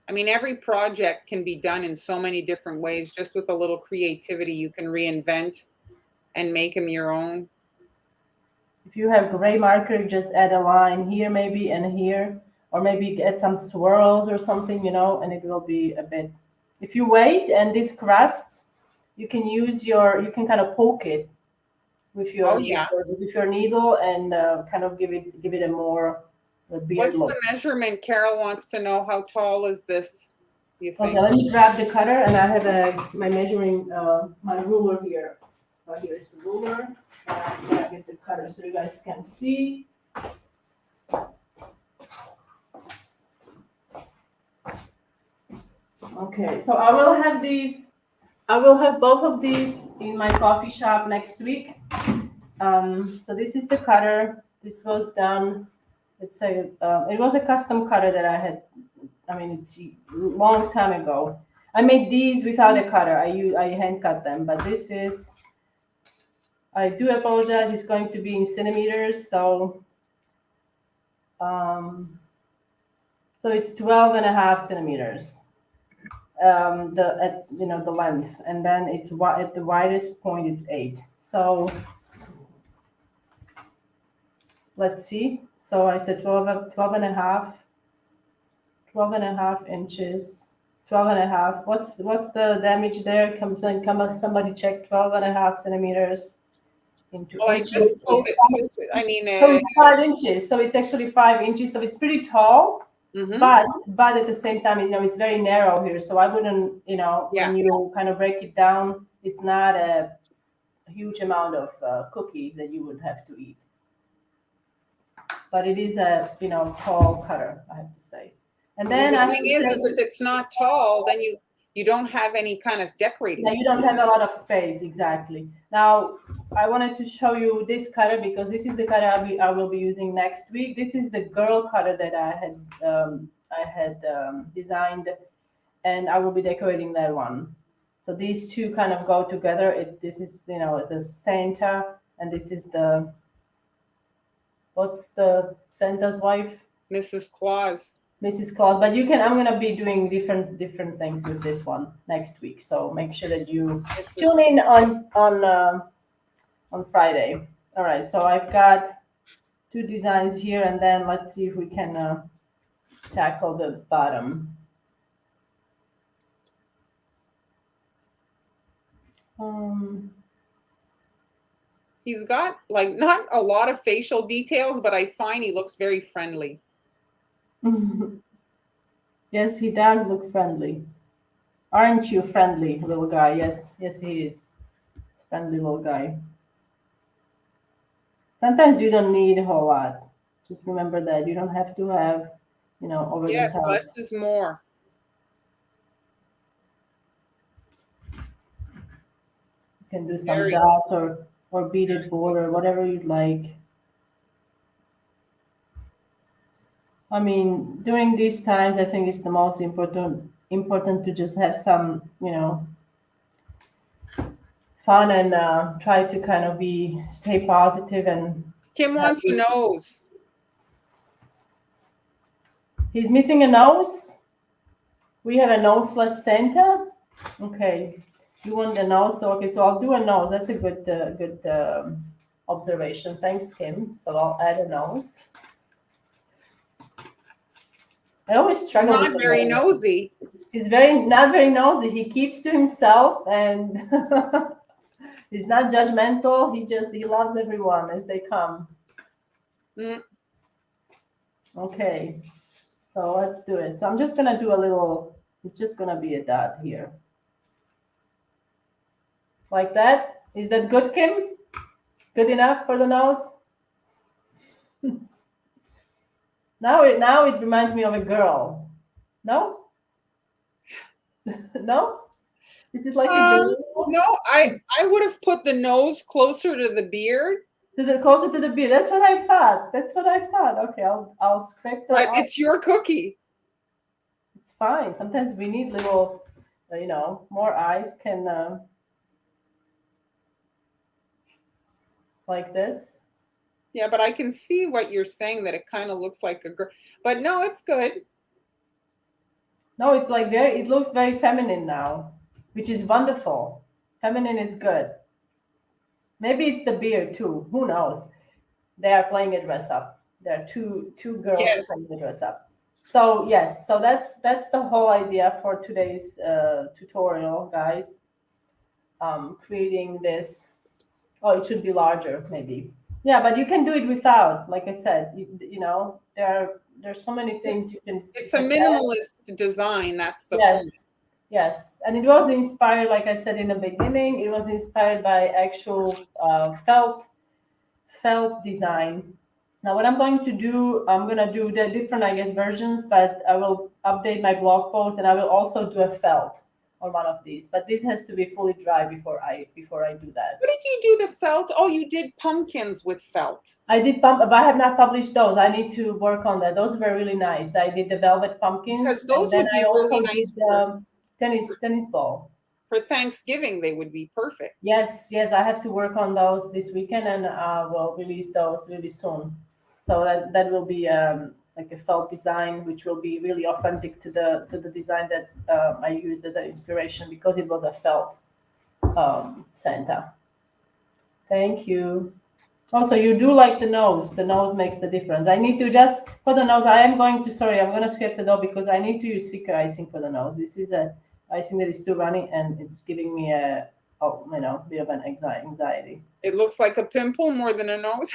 [SPEAKER 1] I mean, every project can be done in so many different ways. Just with a little creativity, you can reinvent and make them your own.
[SPEAKER 2] If you have gray marker, you just add a line here maybe and here, or maybe get some swirls or something, you know, and it will be a bit. If you wait and this crusts, you can use your, you can kind of poke it with
[SPEAKER 1] Oh
[SPEAKER 2] your
[SPEAKER 1] yeah.
[SPEAKER 2] with your needle and kind of give it a more beard
[SPEAKER 1] What's
[SPEAKER 2] look.
[SPEAKER 1] the measurement? Carol wants to know how tall is this, do you
[SPEAKER 2] Okay,
[SPEAKER 1] think?
[SPEAKER 2] let me grab the cutter and I have my measuring my ruler here. Here is the ruler. I'm gonna get the cutter so you guys can see. Okay, so I will have these. I will have both of these in my coffee shop next week. So this is the cutter. This was done. Let's say it was a custom cutter that I had. I mean, it's a long time ago. I made these without a cutter. I hand cut them, but this is. I do apologize. It's going to be in centimeters, so so it's 12 and a half centimeters. You know, the length, and then it's at the widest point it's 8. So let's see. So I said 12 and a half, 12 and a half inches, 12 and a half. What's the damage there? Somebody check 12 and a half centimeters into
[SPEAKER 1] Well, I
[SPEAKER 2] inches.
[SPEAKER 1] just posted. I mean,
[SPEAKER 2] So it's 5 inches. So it's actually 5 inches. So it's pretty tall.
[SPEAKER 1] mhm.
[SPEAKER 2] But at the same time, you know, it's very narrow here. So I wouldn't, you know,
[SPEAKER 1] Yeah.
[SPEAKER 2] when you kind of break it down, it's not a huge amount of cookie that you would have to eat. But it is a, you know, tall cutter, I have to say. And
[SPEAKER 1] Well,
[SPEAKER 2] then
[SPEAKER 1] the
[SPEAKER 2] I have
[SPEAKER 1] thing
[SPEAKER 2] to
[SPEAKER 1] is
[SPEAKER 2] say,
[SPEAKER 1] if it's not tall, then you don't have any kind of decorating
[SPEAKER 2] yeah, you don't have
[SPEAKER 1] space.
[SPEAKER 2] a lot of space, exactly. Now, I wanted to show you this cutter because this is the cutter I will be using next week. This is the girl cutter that I had designed, and I will be decorating that one. So these two kind of go together. This is, you know, the Santa, and this is the, what's the Santa's wife?
[SPEAKER 1] Mrs. Claus.
[SPEAKER 2] Mrs. Claus. But you can, I'm gonna be doing different things with this one next week. So make sure that you tune in on Friday. All right, so I've got 2 designs here, and then let's see if we can tackle the bottom.
[SPEAKER 1] He's got like not a lot of facial details, but I find he looks very friendly.
[SPEAKER 2] Yes, he does look friendly. Aren't you friendly, little guy? Yes, yes, he is. He's a friendly little guy. Sometimes you don't need a whole lot. Just remember that you don't have to have, you know, over
[SPEAKER 1] Yes,
[SPEAKER 2] the top.
[SPEAKER 1] less is more.
[SPEAKER 2] You can do some dots or beaded border, whatever you'd like. I mean, during these times, I think it's the most important to just have some, you know, fun and try to kind of stay positive and.
[SPEAKER 1] Kim wants a nose.
[SPEAKER 2] He's missing a nose. We have a noseless Santa. Okay, you want the nose? So, okay, so I'll do a nose. That's a good observation. Thanks, Kim. So I'll add a nose. I always struggle.
[SPEAKER 1] He's not very nosy.
[SPEAKER 2] He's not very nosy. He keeps to himself, and he's not judgmental. He loves everyone as they come. Okay, so let's do it. So I'm just gonna do a little. It's just gonna be a dot here, like that. Is that good, Kim? Good enough for the nose? Now it reminds me of a girl. No? No? Is it like a girl?
[SPEAKER 1] No, I would have put the nose closer to the beard.
[SPEAKER 2] Closer to the beard. That's what I thought. Okay, I'll scrape that.
[SPEAKER 1] But it's your cookie.
[SPEAKER 2] It's fine. Sometimes we need little, you know, more eyes can like this.
[SPEAKER 1] Yeah, but I can see what you're saying, that it kind of looks like a girl. But no, it's good.
[SPEAKER 2] No, it's like it looks very feminine now, which is wonderful. Feminine is good. Maybe it's the beard too. Who knows? They are playing a dress up. There are two girls playing the dress up. So yes, so that's the whole idea for today's tutorial, guys. Creating this. Oh, it should be larger, maybe. Yeah, but you can do it without. Like I said, you know, there's so many things you can.
[SPEAKER 1] It's a minimalist design. That's the point.
[SPEAKER 2] Yes, and it was inspired, like I said in the beginning, it was inspired by actual felt design. Now, what I'm going to do, I'm going to do the different, I guess, versions, but I will update my blog post, and I will also do a felt on one of these. But this has to be fully dry before I do that.
[SPEAKER 1] What did you do the felt? Oh, you did pumpkins with felt.
[SPEAKER 2] I did but I have not published those. I need to work on that. Those were really nice. I did the velvet pumpkins.
[SPEAKER 1] Because those would be really nice.
[SPEAKER 2] Tennis ball.
[SPEAKER 1] For Thanksgiving, they would be perfect.
[SPEAKER 2] Yes, I have to work on those this weekend, and we'll release those really soon. So that will be like a felt design, which will be really authentic to the design that I used as an inspiration, because it was a felt Santa. Thank you. Also, you do like the nose. The nose makes the difference. I need to just for the nose. I'm going to scrape the dough because I need to use thicker icing for the nose. This is a icing that is still running, and it's giving me a bit of an anxiety.
[SPEAKER 1] It looks like a pimple more than a nose.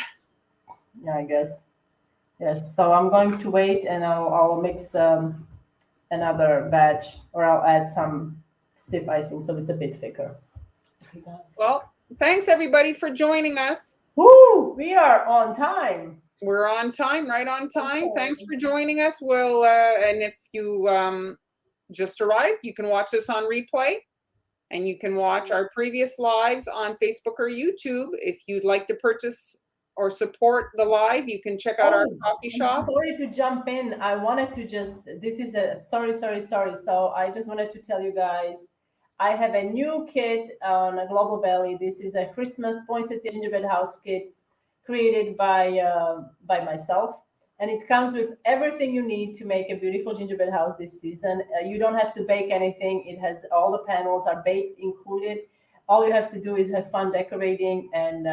[SPEAKER 2] Yeah, I guess. Yes. So I'm going to wait, and I'll mix another batch, or I'll add some stiff icing so it's a bit thicker.
[SPEAKER 1] Well, thanks everybody for joining us.
[SPEAKER 2] Woo! We are on time.
[SPEAKER 1] We're on time, right on time. Okay. Thanks for joining us. We'll and if you just arrived, you can watch this on replay. And you can watch our previous lives on Facebook or YouTube. If you'd like to purchase or support the live, you can check out our coffee
[SPEAKER 2] I'm
[SPEAKER 1] shop.
[SPEAKER 2] sorry to jump in. I wanted to just, this is a, sorry. So I just wanted to tell you guys, I have a new kit on a Global Belly. This is a Christmas poinsettia gingerbread house kit created by myself. And it comes with everything you need to make a beautiful gingerbread house this season. You don't have to bake anything. It has all the panels are baked included. All you have to do is have fun decorating. And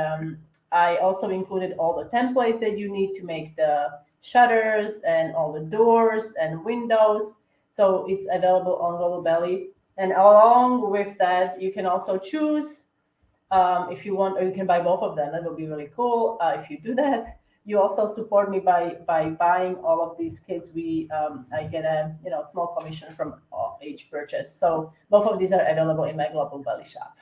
[SPEAKER 2] I also included all the templates that you need to make the shutters and all the doors and windows. So it's available on Global Belly. And along with that, you can also choose if you want, or you can buy both of them. That would be really cool if you do that. You also support me by buying all of these kits. I get a small commission from each purchase. So both of these are available in my Global Belly shop.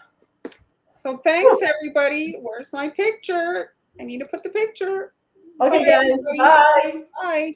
[SPEAKER 1] So thanks, everybody. Where's my picture? I need to put the picture.
[SPEAKER 2] Okay,
[SPEAKER 1] Bye,
[SPEAKER 2] guys.
[SPEAKER 1] everybody.
[SPEAKER 2] Bye.
[SPEAKER 1] Bye.